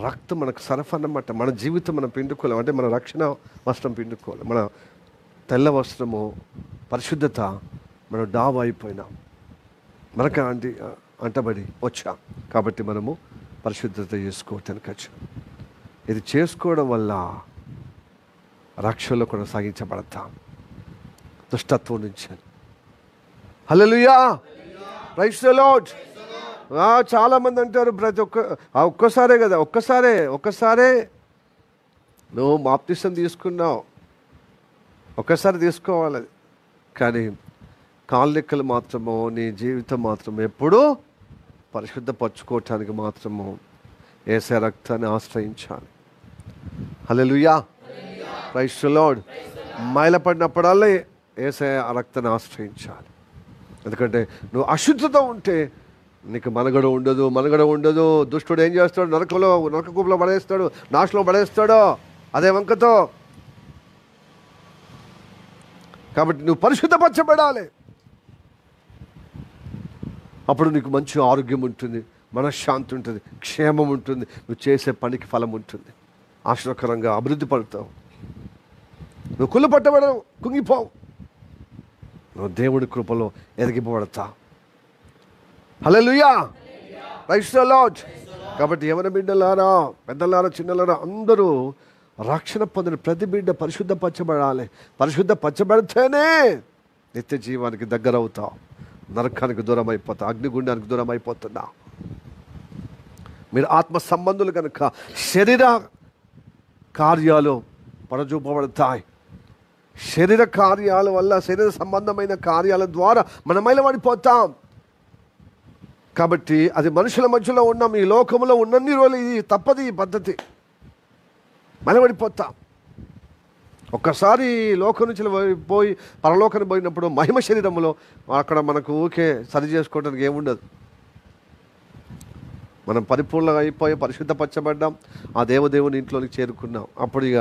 రక్తం మనకు సరఫ అన్నమాట. మన జీవితం మనం పిండుకోలేం, అంటే మన రక్షణ వస్త్రం పిండుకోవాలి. మన తెల్ల వస్త్రము పరిశుద్ధత మనం డాబు అయిపోయినాం, మనకు అంటబడి వచ్చాం. కాబట్టి మనము పరిశుద్ధత చేసుకోవటానికి వచ్చాం. ఇది చేసుకోవడం వల్ల రక్షణలో కొనసాగించబడతాం దుష్టత్వం నుంచి. హల్లెలూయా, ప్రైజ్ ది లార్డ్. చాలామంది అంటారు ఒక్కసారే కదా, ఒక్కసారే నువ్వు బాప్తిసం తీసుకున్నావు, ఒక్కసారి తీసుకోవాలి. కానీ కాళ్ళెక్కలు మాత్రము నీ జీవితం మాత్రము ఎప్పుడూ పరిశుద్ధపరచుకోవటానికి మాత్రము యేసయ్య రక్తాన్ని ఆశ్రయించాలి. హల్లెలూయా, ప్రైజ్ ది లార్డ్. మైలపడినప్పుడల్లా యేసయ్య ఆ రక్తాన్ని ఆశ్రయించాలి. ఎందుకంటే నువ్వు అశుద్ధత ఉంటే నీకు మనుగడ ఉండదు. దుష్టుడు ఏం చేస్తాడు? నరక కూపలో పడేస్తాడు, నాశలో పడేస్తాడు అదే వంకతో. కాబట్టి నువ్వు పరిశుద్ధపరచబడాలి. అప్పుడు నీకు మంచి ఆరోగ్యం ఉంటుంది, మనశ్శాంతి ఉంటుంది, క్షేమం ఉంటుంది, నువ్వు చేసే పనికి ఫలం ఉంటుంది, ఆశ్చర్యకరంగా అభివృద్ధి పడతావు. నువ్వు కుళ్ళు పట్టబడవు, కుంగిపోవు, నువ్వు దేవుడి కృపలో ఎదిగిపోబడతావు. హల్లెలూయా, ప్రైజ్ ది లార్డ్. కాబట్టి ఎవరి బిడ్డలారా, పెద్దలారా, చిన్నలారా అందరూ రక్షణ పొందిన ప్రతి బిడ్డ పరిశుద్ధపరచబడాలి. పరిశుద్ధపరచబడితేనే నిత్య జీవానికి దగ్గర అవుతావు, నరకానికి దూరం అయిపోతావు, అగ్నిగుండానికి దూరం అయిపోతున్నావు. మీరు ఆత్మ సంబంధులు కనుక శరీర కార్యాలు పరచూపబడతాయి. శరీర కార్యాల వల్ల, శరీర సంబంధమైన కార్యాల ద్వారా మనం మైలపడిపోతాం. కాబట్టి అది మనుషుల మధ్యలో ఉన్నాం, ఈ లోకంలో ఉన్నన్ని రోజులు ఇది తప్పదు, ఈ పద్ధతి. మైలపడిపోతాం. ఒక్కసారి లోకం నుంచి పోయి పరలోకానికి పోయినప్పుడు మహిమ శరీరంలో అక్కడ మనకు ఊకే సరి చేసుకోవడానికి ఏముండదు. మనం పరిపూర్ణంగా అయిపోయి పరిశుద్ధపరచబడ్డాం, ఆ దేవదేవుని ఇంట్లోకి చేరుకున్నాం. అప్పుడు ఇక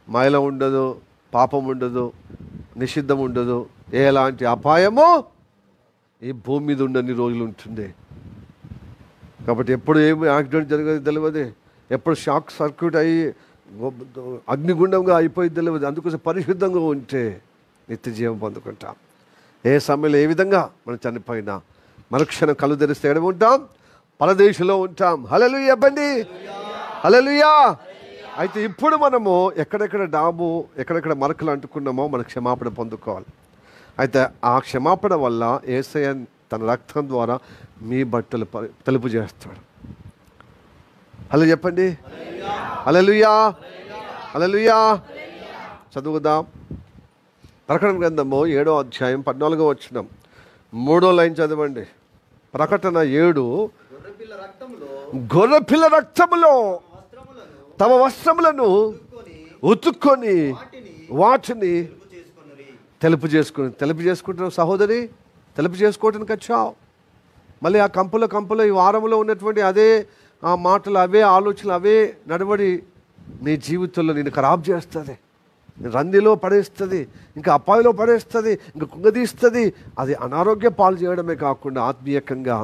మైల ఉండదు, పాపం ఉండదు, నిషిద్ధం ఉండదు, ఎలాంటి అపాయమో ఈ భూమి మీద ఉండని రోజులు ఉంటుంది. కాబట్టి ఎప్పుడు ఏమి యాక్సిడెంట్ జరిగేది తెలియదు, ఎప్పుడు షాక్ సర్క్యూట్ అయ్యి అగ్నిగుండంగా అయిపోయింది తెలియదు. అందుకోసం పరిశుద్ధంగా ఉంటే నిత్య జీవం పొందుకుంటాం. ఏ సమయంలో ఏ విధంగా మనం చనిపోయినా మరుక్షణం కళ్ళు తెరిస్తే ఎక్కడ ఉంటాం? పరదేశంలో ఉంటాం. హల్లెలూయా బండి, హల్లెలూయా. అయితే ఇప్పుడు మనము ఎక్కడెక్కడ డాబు, ఎక్కడెక్కడ మరకలు అంటుకున్నామో మనం క్షమాపణ పొందుకోవాలి. అయితే ఆ క్షమాపణ వల్ల యేసయ్య తన రక్తం ద్వారా మీ బట్టలు తెలుపు చేస్తాడు. హలో చెప్పండి, హల్లెలూయా, హల్లెలూయా. చదువుదాం. ప్రకటన గ్రంథము 7వ అధ్యాయం 14వ వచనం 3వ లైన్ చదవండి. ప్రకటన 7, గొర్రెపిల్ల రక్తములో తమ వస్త్రములను ఉతుక్కొని వాటిని తెలుపు చేసుకుంటున్నావు సహోదరి, తెలుపు చేసుకోవటానికి వచ్చావు. మళ్ళీ ఆ కంపులో ఈ వారంలో ఉన్నటువంటి అదే ఆ మాటలు, అవే ఆలోచనలు, అవే నడవడి నీ జీవితంలో నేను ఖరాబ్ చేస్తుంది, రందిలో పడేస్తుంది, ఇంకా అపాయంలో పడేస్తుంది, ఇంకా కుంగదీస్తుంది. అది అనారోగ్య పాలు చేయడమే కాకుండా ఆత్మీయకంగా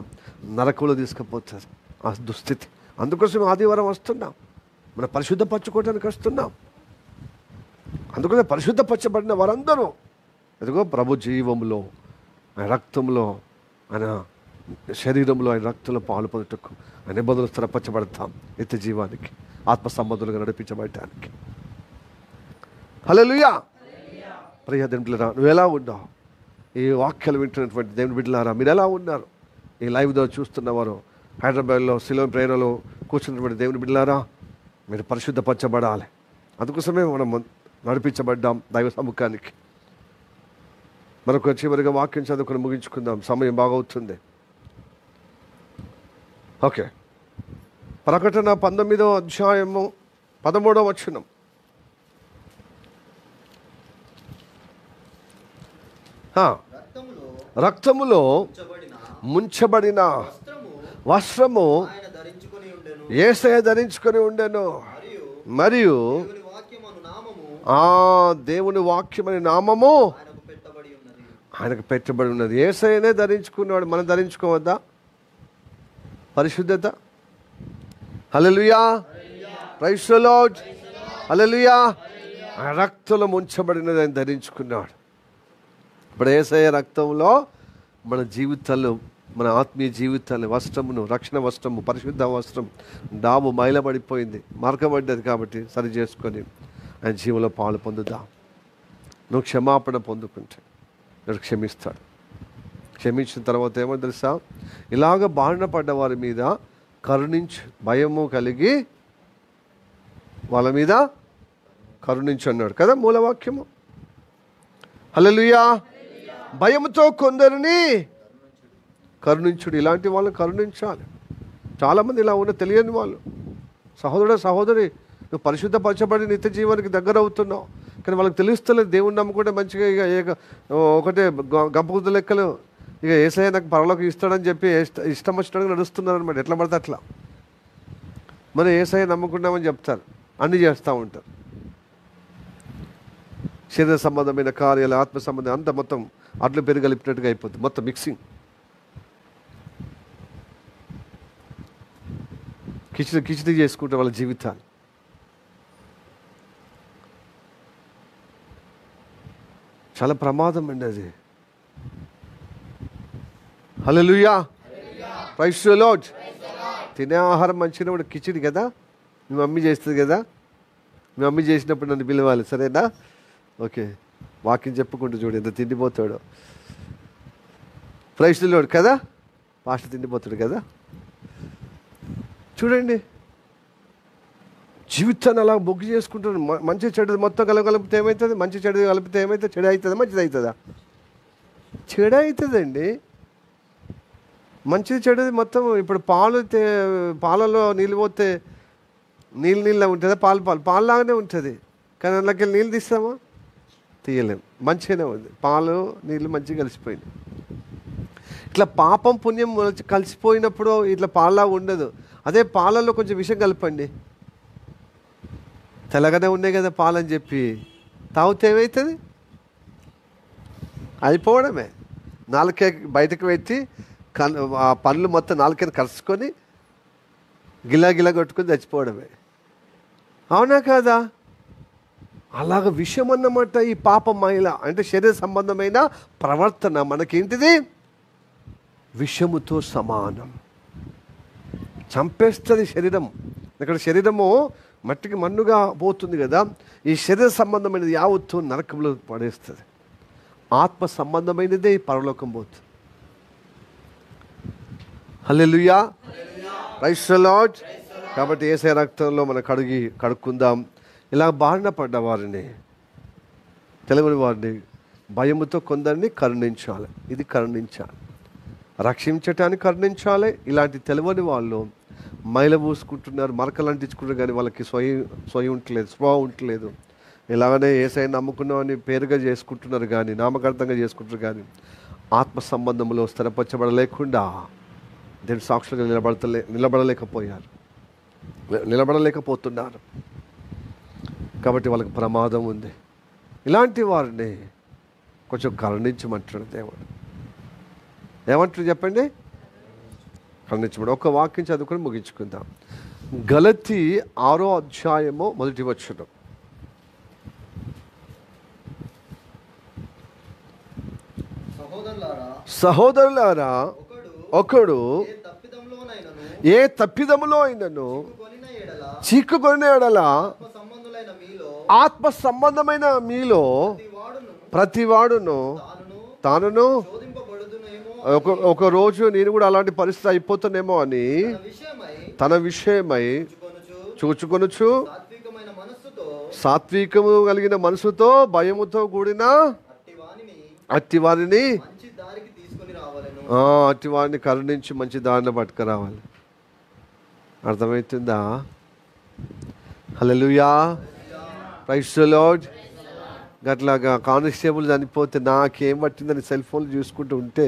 నరకంలో తీసుకుపోతుంది ఆ దుస్థితి. అందుకోసం ఆదివారం వస్తున్నాం, మనం పరిశుద్ధపరచుకోవడానికి వస్తున్నాం. అందుకోసం పరిశుద్ధపరచబడిన వారందరూ ఎదుగో ప్రభు జీవంలో, ఆయన రక్తంలో, ఆయన శరీరంలో, ఆయన రక్తంలో పాలు పొందుటకు ఆయన నిబంధనలు స్థిరపరచబడతాం. నిత్య జీవానికి, ఆత్మ సంబంధులుగా నడిపించబడటానికి. హల్లెలూయా. ప్రియ దేవుని బిడ్డలారా, నువ్వు ఎలా ఉన్నావు? ఈ వాక్యాలు వింటున్నటువంటి దేవుని బిడ్డలారా, మీరు ఎలా ఉన్నారు? ఈ లైవ్ ద్వారా చూస్తున్నవారు, హైదరాబాద్లో సిలోన్ ప్రేరణలో కూర్చున్నటువంటి దేవుని బిడ్డలారా, మీరు పరిశుద్ధపరచబడాలి. అందుకోసమే మనం నడిపించబడ్డాం దైవ సముఖానికి. మనకు చివరిగా వాక్యం చదువుకొని ముగించుకుందాం, సమయం బాగవుతుంది. ఓకే. ప్రకటన 19వ అధ్యాయము 13వ వచనం. రక్తములో ముంచబడిన వస్త్రము యేసయ్య ధరించుకొని ఉండెను, మరియు ఆ దేవుని వాక్యమని నామము ఆయనకు పెట్టబడి ఉన్నది. యేసయ్యనే ధరించుకున్నాడు, మనం ధరించుకోవద్దా పరిశుద్ధత? హల్లెలూయా, ప్రైజ్ ది లార్డ్, హల్లెలూయా. ఆ రక్తంలో ముంచబడినది ఆయన ధరించుకున్నాడు. ఇప్పుడు యేసయ్య రక్తంలో మన జీవితాలు, మన ఆత్మీయ జీవితాలు, వస్త్రమును, రక్షణ వస్త్రము, పరిశుద్ధ వస్త్రం డాబు మైలబడిపోయింది, మార్కబడ్డది. కాబట్టి సరి చేసుకొని ఆయన జీవంలో పాలు పొందుదాం. నువ్వు క్షమాపణ పొందుకుంటే నువ్వు క్షమిస్తాడు. క్షమించిన తర్వాత ఏమో తెలుసా? ఇలాగ బారిన పడ్డ వారి మీద కరుణించు, భయము కలిగి వాళ్ళ మీద కరుణించు అన్నాడు కదా మూలవాక్యము. హల్లెలూయా. భయముతో కొందరిని కరుణించుడు. ఇలాంటి వాళ్ళని కరుణించాలి. చాలామంది ఇలా ఉన్న తెలియని వాళ్ళు. సహోదరుడు, సహోదరి, నువ్వు పరిశుద్ధపరచబడి నిత్య జీవానికి దగ్గర అవుతున్నావు, కానీ వాళ్ళకి తెలుస్తలేదు. దేవుణ్ణి నమ్ముకుంటే మంచిగా ఇక ఒకటే గంపగుద్ద లెక్కలు, ఇక యేసయ్య నాకు పరలోకి ఇస్తాడని చెప్పి ఇష్టం వచ్చినట్టుగా నడుస్తున్నారు అనమాట. ఎట్లా పడితే అట్లా. మనం యేసయ్య నమ్ముకున్నామని చెప్తారు, అన్నీ చేస్తూ ఉంటారు. శరీర సంబంధమైన కార్యాలు, ఆత్మ సంబంధం అంతా మొత్తం అట్లు పెరుగలిపినట్టుగా అయిపోతుంది, మొత్తం మిక్సింగ్. కిచిడి చేసుకుంటే వాళ్ళ జీవితాలు. చాలా ప్రమాదం అండి అది. హల్లెలూయా, ప్రైజ్ ది లార్డ్. తినే ఆహారం మంచిగా కూడా కిచిడి కదా, మీ మమ్మీ చేస్తుంది కదా, మీ మమ్మీ చేసినప్పుడు నన్ను పిలవాలి, సరేనా? ఓకే, వాకింగ్ చెప్పుకుంటూ చూడు ఎంత తిండిపోతాడు. ప్రైజ్ ది లార్డ్ కదా, ఫాస్ట్ తిండిపోతాడు కదా. చూడండి, జీవితాన్ని అలా బొగ్గు చేసుకుంటున్నారు. మంచి చెడు మొత్తం కలిపితే ఏమవుతుంది? మంచి చెడు కలిపితే ఏమవుతుంది? చెడు అవుతుందా మంచిది అవుతుందా? చెడు అవుతుందండి. మంచిది చెడు మొత్తం. ఇప్పుడు పాలలో నీళ్ళు పోతే నీళ్ళ ఉంటుందా? పాలులాగానే ఉంటుంది. కానీ అందులోకి వెళ్ళి నీళ్ళు తీస్తామా? తీయలేము. మంచిగానే ఉంది. పాలు నీళ్ళు మంచిగా కలిసిపోయింది. ఇట్లా పాపం పుణ్యం కలిసిపోయినప్పుడు ఇట్లా పాలలాగా ఉండదు. అదే పాలల్లో కొంచెం విషం కలపండి, తెల్లగానే ఉన్నాయి కదా పాలని చెప్పి తాగితే ఏమవుతుంది? అయిపోవడమే. నాలుకే బయటకు పెట్టి ఆ పండ్లు మొత్తం నాలుకని కలుసుకొని గిలా కొట్టుకొని చచ్చిపోవడమే. అవునా కాదా? అలాగ విషయం అన్నమాట ఈ పాపం. మహిళ అంటే శరీర సంబంధమైన ప్రవర్తన మనకేంటిది? విషముతో సమానం. చంపేస్తుంది శరీరం. ఇక్కడ శరీరము మట్టికి మన్నుగా పోతుంది కదా. ఈ శరీర సంబంధమైనది యావత్తు నరకంలో పడేస్తుంది. ఆత్మ సంబంధమైనదే పరలోకం పోతుంది. హల్లెలూయా, ప్రైజ్ ది లార్డ్. కాబట్టి యేసయ్య రక్తంలో మనం కడుక్కుందాం. ఇలా బారిన పడ్డ వారిని, తెలియని వారిని భయముతో కొందరిని కరుణించాలి. ఇది కరుణించాలి, రక్షించటానికి కరుణించాలి. ఇలాంటి తెలియని వాళ్ళు మైల పూసుకుంటున్నారు, మరకలు అంటించుకుంటారు, కానీ వాళ్ళకి స్వయం ఉండలేదు, స్వభావం ఉండలేదు. ఇలాగనే యేసయ్యను నమ్ముకున్నామని పేరుగా చేసుకుంటున్నారు, కానీ నామకార్థంగా చేసుకుంటారు, కానీ ఆత్మ సంబంధంలో స్థిరపరచబడలేకుండా దేవుని సాక్షులుగా నిలబడలేకపోతున్నారు. కాబట్టి వాళ్ళకి ప్రమాదం ఉంది. ఇలాంటి వారిని కొంచెం కరుణించమంటున్నాడు దేవుడు. ఏమంటారు చెప్పండి? కరుణించమని. ఒక వాక్యం చదువుకొని ముగించుకుందాం. గలతీ 6వ అధ్యాయము 1వ వచనం. సహోదరులారా, ఒకడు ఏ తప్పిదములో అయినను చిక్కుకొనిన ఎడల ఆత్మ సంబంధమైన మీలో ప్రతివాడును తానును ఒక రోజు నేను కూడా అలాంటి పరిస్థితి అయిపోతానేమో అని తన విషయమై చూచుకొనుచు సాత్వికము కలిగిన మనసుతో భయముతో కూడిన అట్టివారిని కరుణించి మంచి దారిని పట్టుకురావాలి. అర్థమవుతుందా? హల్లెలూయా, ప్రైజ్ ది లార్డ్. అట్లాగా కానిస్టేబుల్ చనిపోతే నాకేం పట్టిందని సెల్ ఫోన్లు చూసుకుంటూ ఉంటే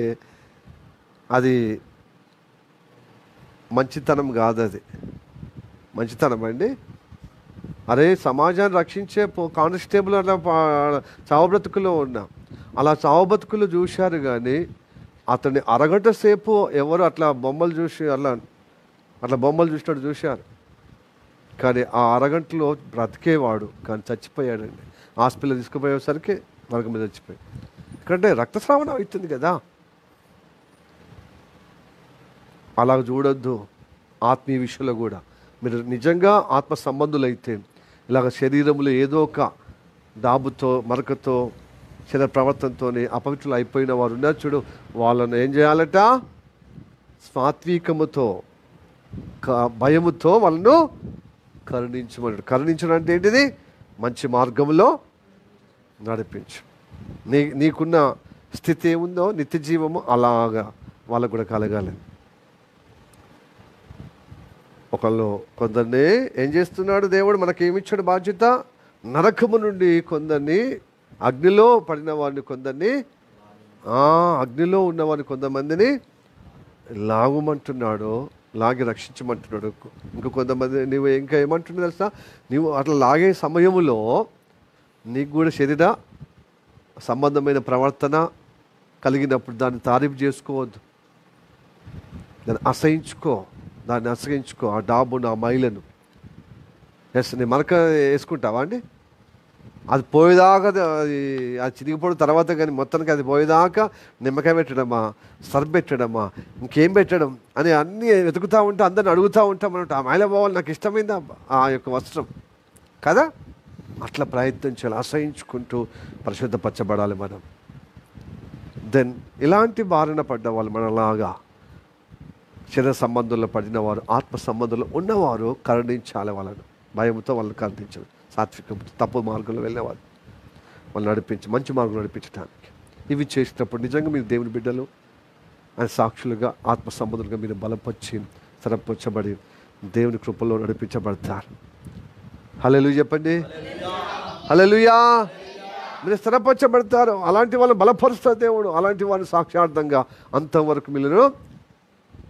అది మంచితనం కాదు. అది మంచితనం అండి. అరే, సమాజాన్ని రక్షించే కానిస్టేబుల్ అలా చావబ్రతుకులో ఉన్నా, అలా చావబ్రతుకులు చూశారు, కానీ అతన్ని అరగంట సేపు ఎవరు అట్లా బొమ్మలు చూసినట్టు చూశారు, కానీ ఆ అరగంటలో బ్రతికేవాడు కానీ చచ్చిపోయాడండి. హాస్పిటల్ తీసుకుపోయేసరికి నరకం మీద చచ్చిపోయాడు. ఎందుకంటే రక్తస్రావణం అవుతుంది కదా. అలాగ చూడొద్దు. ఆత్మీయ విషయంలో కూడా మీరు నిజంగా ఆత్మ సంబంధులైతే ఇలాగ శరీరంలో ఏదో ఒక డాబుతో మరకతో శరీర ప్రవర్తనతోనే అపవిత్రులు అయిపోయిన వారు ఉన్నారు చూడు, వాళ్ళను ఏం చేయాలట? సాత్వికముతో భయముతో వాళ్ళను కరుణించమన్నాడు. కరుణించడం అంటే ఏంటిది? మంచి మార్గంలో నడిపించు. నీకున్న స్థితి ఏముందో నిత్య జీవము అలాగా వాళ్ళకు కూడా కలగాలి. కొందరిని ఏం చేస్తున్నాడు దేవుడు? మనకేమిచ్చాడు బాధ్యత? నరకము నుండి కొందరిని, అగ్నిలో పడిన వారిని కొందరిని, అగ్నిలో ఉన్నవారిని కొంతమందిని లాగమంటున్నాడు, లాగి రక్షించమంటున్నాడు. ఇంకా కొంతమంది నువ్వు ఇంకా ఏమంటున్నావు తెలుసా? నువ్వు అట్లా లాగే సమయంలో నీకు కూడా శరీర సంబంధమైన ప్రవర్తన కలిగినప్పుడు దాన్ని తారీఫు చేసుకోవద్దు, దాన్ని అసహించుకో. ఆ డాబును, ఆ మైలను నీ మరక వేసుకుంటావా అండి? అది పోయేదాకా అది చిరిగిపోయిన తర్వాత కానీ మొత్తానికి అది పోయేదాకా నిమ్మకాయ పెట్టడమా, సర్ఫ్ పెట్టడమా, ఇంకేం పెట్టడం అని అన్నీ వెతుకుతూ ఉంటాం, అందరిని అడుగుతూ ఉంటాం అన్నట్టు. ఆ మైల పోవాలి, నాకు ఇష్టమైంది ఆ యొక్క వస్త్రం కదా. అట్లా ప్రయత్నించాలి, అసహించుకుంటూ పరిశుద్ధపరచబడాలి మనం. దెన్ ఇలాంటి బారిన పడ్డ వాళ్ళు మనలాగా శరీర సంబంధంలో పడిన వారు, ఆత్మ సంబంధంలో ఉన్నవారు కరుణించాలి వాళ్ళను. భయంతో వాళ్ళకి అందించదు, సాత్వికంతో తప్పు మార్గంలో వెళ్ళేవాళ్ళు వాళ్ళు నడిపించి మంచి మార్గంలో నడిపించడానికి. ఇవి చేసినప్పుడు నిజంగా మీరు దేవుని బిడ్డలు ఆయన సాక్షులుగా ఆత్మ సంబంధులుగా మీరు బలపరిచి స్థిరపరచబడి దేవుని కృపలో నడిపించబడతారు. హల్లెలూయా చెప్పండి, హల్లెలూయా. మీరు స్థిరపరచబడతారు. అలాంటి వాళ్ళని బలపరుస్తారు దేవుడు. అలాంటి వాళ్ళని సాక్షార్థంగా అంతవరకు మీరు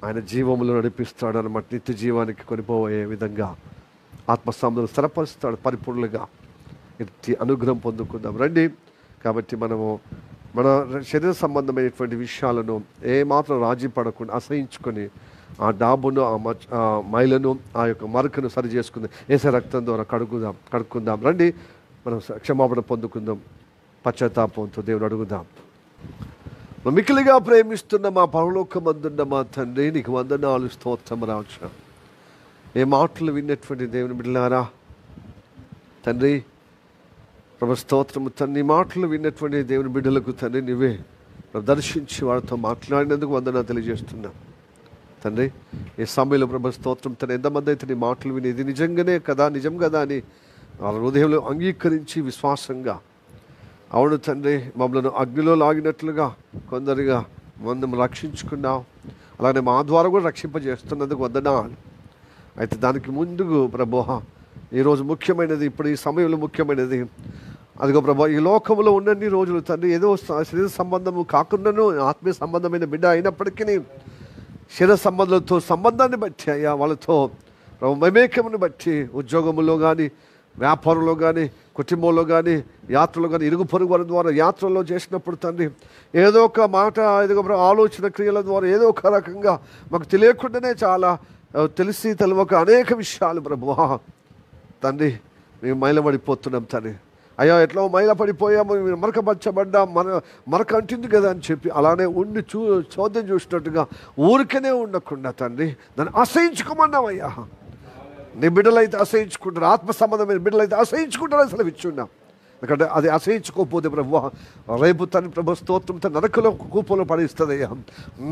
ఆయన జీవములో నడిపిస్తాడు అన్నమాట. నిత్య జీవానికి కొనిపోయే విధంగా ఆత్మ సంబంధులు స్థిరపరుస్తాడు పరిపూర్ణంగా. ఇట్టి అనుగ్రహం పొందుకుందాం రండి. కాబట్టి మనము మన శరీర సంబంధమైనటువంటి విషయాలను ఏమాత్రం రాజీ పడకుండా అసహించుకొని ఆ డాబును ఆ మైలను ఆ యొక్క మరకను సరి చేసుకుందాం. యేసు రక్తం ద్వారా కడుక్కుందాం రండి. మనం క్షమాపణ పొందుకుందాం. పశ్చాత్తాపంతో దేవుని అడుగుదాం. మిక్కిలిగా ప్రేమిస్తున్న మా పరలోకమందున్న మా తండ్రి, నీకు వందనాలు, స్తోత్రం రాజు. ఏ మాటలు విన్నటువంటి దేవుని బిడ్డలారా తండ్రి, ప్రభు స్తోత్రము తండ్రి. మాటలు విన్నటువంటి దేవుని బిడ్డలకు తండ్రి నీవే దర్శించి వారితో మాట్లాడినందుకు వందనాలు తెలియజేస్తున్నా తండ్రి. ఈ సమయంలో ప్రభు స్తోత్రం తండ్రి, ఎంతమంది అయితే నీ మాటలు విని ఇది నిజంగానే కదా, నిజం కదా అని వాళ్ళ హృదయంలో అంగీకరించి విశ్వాసంగా అవును తండ్రి మమ్మల్ని అగ్నిలో లాగినట్లుగా కొందరిగా మనం రక్షించుకున్నాం, అలానే మా ద్వారా కూడా రక్షింపజేస్తున్నందుకు వందనాలు. అయితే దానికి ముందుకు ప్రభు ఈరోజు ముఖ్యమైనది, ఇప్పుడు ఈ సమయంలో ముఖ్యమైనది అదిగో ప్రభు, ఈ లోకంలో ఉన్నన్ని రోజులు తండ్రి ఏదో శరీర సంబంధము కాకుండాను ఆత్మీయ సంబంధమైన బిడ్డ అయినప్పటికీ శరీర సంబంధాలతో సంబంధాన్ని బట్టి అయ్యా వాళ్ళతో ప్రభు మమేకమును బట్టి ఉద్యోగంలో కానీ, వ్యాపారంలో కానీ, కుటుంబంలో కానీ, యాత్రలో కానీ, ఇరుగు పొరుగు వారి ద్వారా యాత్రలో చేసినప్పుడు తండ్రి ఏదో ఒక మాట, ఏదో ఆలోచన క్రియల ద్వారా ఏదో ఒక రకంగా మాకు తెలియకుండానే చాలా తెలిసి తెలవక అనేక విషయాలు ప్రభు తండ్రి మేము మైలపడిపోతున్నాం తండ్రి. అయ్యా ఎట్లా మైల పడిపోయాము, మరకపరచబడ్డా మరక అంటుంది కదా అని చెప్పి అలానే ఉండి చోద్యం చూసినట్టుగా ఊరికనే ఉండకుండా తండ్రి దాన్ని అసహించుకోమన్నామయ్యా. నీ బిడ్డలైతే అసహించుకుంటారు, ఆత్మ సంబంధమైన బిడ్డలైతే అసహించుకుంటారు అసలు ఇచ్చున్నా. ఎందుకంటే అది అసహించుకోకపోతే ప్రభు రేపు తన ప్రభు స్తోత్రం తన నరకలో కూపంలో పడేస్తుందయ్యా,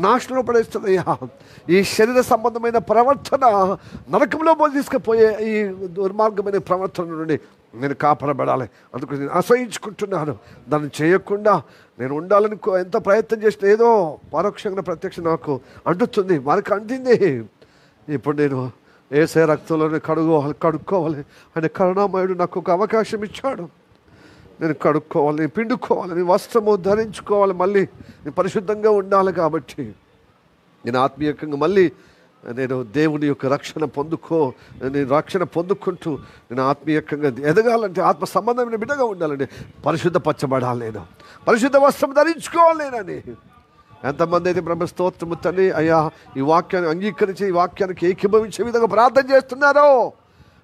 నాశనంలో పడేస్తుందయ్యా. ఈ శరీర సంబంధమైన ప్రవర్తన నరకంలో తీసుకుపోయే ఈ దుర్మార్గమైన ప్రవర్తన నుండి నేను కాపాడబడాలి. అందుకు నేను అసహించుకుంటున్నాను. దాన్ని చేయకుండా నేను ఉండాలని ఎంత ప్రయత్నం చేసినా ఏదో పరోక్షంగా ప్రత్యక్షం నాకు అంటుతుంది, వారికి అంటింది. ఇప్పుడు నేను యేసే రక్తంలోనే కడుక్కోవాలి. ఆయన కరుణామయుడు నాకు ఒక అవకాశం ఇచ్చాడు. నేను కడుక్కోవాలి, పిండుకోవాలి, నేను వస్త్రము ధరించుకోవాలి, మళ్ళీ నేను పరిశుద్ధంగా ఉండాలి. కాబట్టి నేను ఆత్మీయంగా మళ్ళీ నేను దేవుని యొక్క నేను రక్షణ పొందుకుంటూ నేను ఆత్మీయంగా ఎదగాలంటే ఆత్మ సంబంధమైన బిడ్డగా ఉండాలండి. పరిశుద్ధపరచబడాలి, నేను పరిశుద్ధ వస్త్రం ధరించుకోవాలి నేనని ఎంతమంది అయితే బ్రహ్మ స్తోత్రము తండ్రి అయ్యా ఈ వాక్యాన్ని అంగీకరించి ఈ వాక్యానికి ఏకీభవించే విధంగా ప్రార్థన చేస్తున్నారో,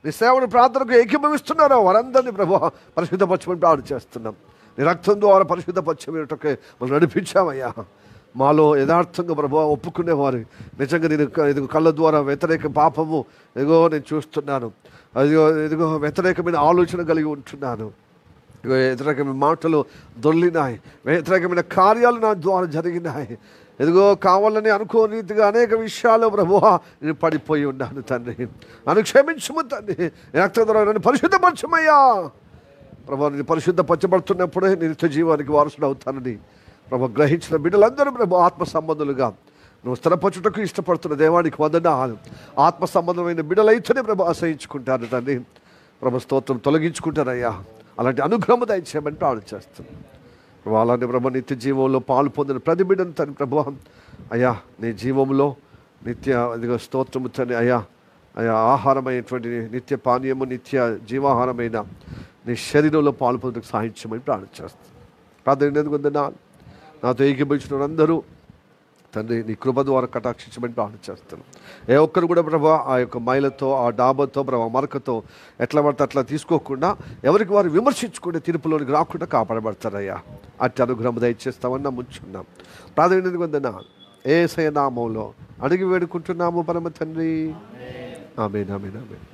నీ సేవని ప్రార్థనకు ఏకీభవిస్తున్నారో వారందరినీ ప్రభు పరిశుద్ధపరచమని ప్రార్థన చేస్తున్నాం. నీ రక్తం ద్వారా పరిశుద్ధపరచమేటకే మనం నడిపించామయ్యా. మాలో యథార్థంగా ప్రభు ఒప్పుకునేవారు నిజంగా నేను ఇదిగో కళ్ళ ద్వారా వ్యతిరేక పాపము ఇదిగో నేను చూస్తున్నాను, ఇదిగో వ్యతిరేకమైన ఆలోచన కలిగి ఉంటున్నాను, వ్యతిరేకమైన మాటలు దొర్లినాయి, వ్యతిరేకమైన కార్యాలు నా ద్వారా జరిగినాయి, ఇదిగో కావాలని అనుకోని రీతిగా అనేక విషయాలు ప్రభువా నేను పడిపోయి ఉన్నాను తండ్రి. నన్ను క్షమించము తండ్రి, రక్తం ద్వారా నన్ను పరిశుద్ధపరచమయ్యా. ప్రభు నేను పరిశుద్ధపరచబడుతున్నప్పుడే నేను నిత్య జీవానికి వారసుడు అవుతానని ప్రభు గ్రహించిన బిడ్డలందరూ ప్రభు ఆత్మ సంబంధులుగా నువ్వు స్థిరపరచుటకు ఇష్టపడుతున్న దేవానికి వందనాలు. ఆత్మ సంబంధమైన బిడ్డలైతేనే ప్రభు ఆశ్రయించుకుంటారు తండ్రి. ప్రభు స్తోత్రం తొలగించుకుంటారయ్యా. అలాంటి అనుగ్రహం దయచేయమని ప్రార్థన చేస్తున్నాను ప్రభు. అలాంటి ప్రభు నిత్య జీవంలో పాలు పొందిన ప్రతి బిడ్డను తండ్రి ప్రభు అయ్యా నీ జీవంలో నిత్య ఇదిగో స్తోత్రము తండ్రి అయ్యా ఆహారమైనటువంటి నిత్య పానీయము నిత్య జీవాహారమైన నీ శరీరంలో పాలు పొందడానికి సాధించమని ప్రార్థన చేస్తాను. ప్రార్థన ఎందుకు వందనాలు. నాతో ఏకీభవించిన అందరూ తండ్రి నీ కృప ద్వారా కటాక్షించమని ప్రార్థన చేస్తాను. ఏ ఒక్కరు కూడా ప్రభు ఆ యొక్క మైలతో ఆ డాబాతో ప్రభు మరకతో ఎట్లా పడితే అట్లా తీసుకోకుండా ఎవరికి వారు విమర్శించుకుంటే తీర్పులోనికి రాకుండా కాపాడబడతారయ్యా. అట్టి అనుగ్రహం దయచేస్తామని నమ్ముచున్నాం. ప్రాధాన్యత వందనాలు యేసయ్య నామములో అడిగి వేడుకుంటున్నాము పరమ తండ్రి. ఆమేన్ ఆమేన్ ఆమేన్.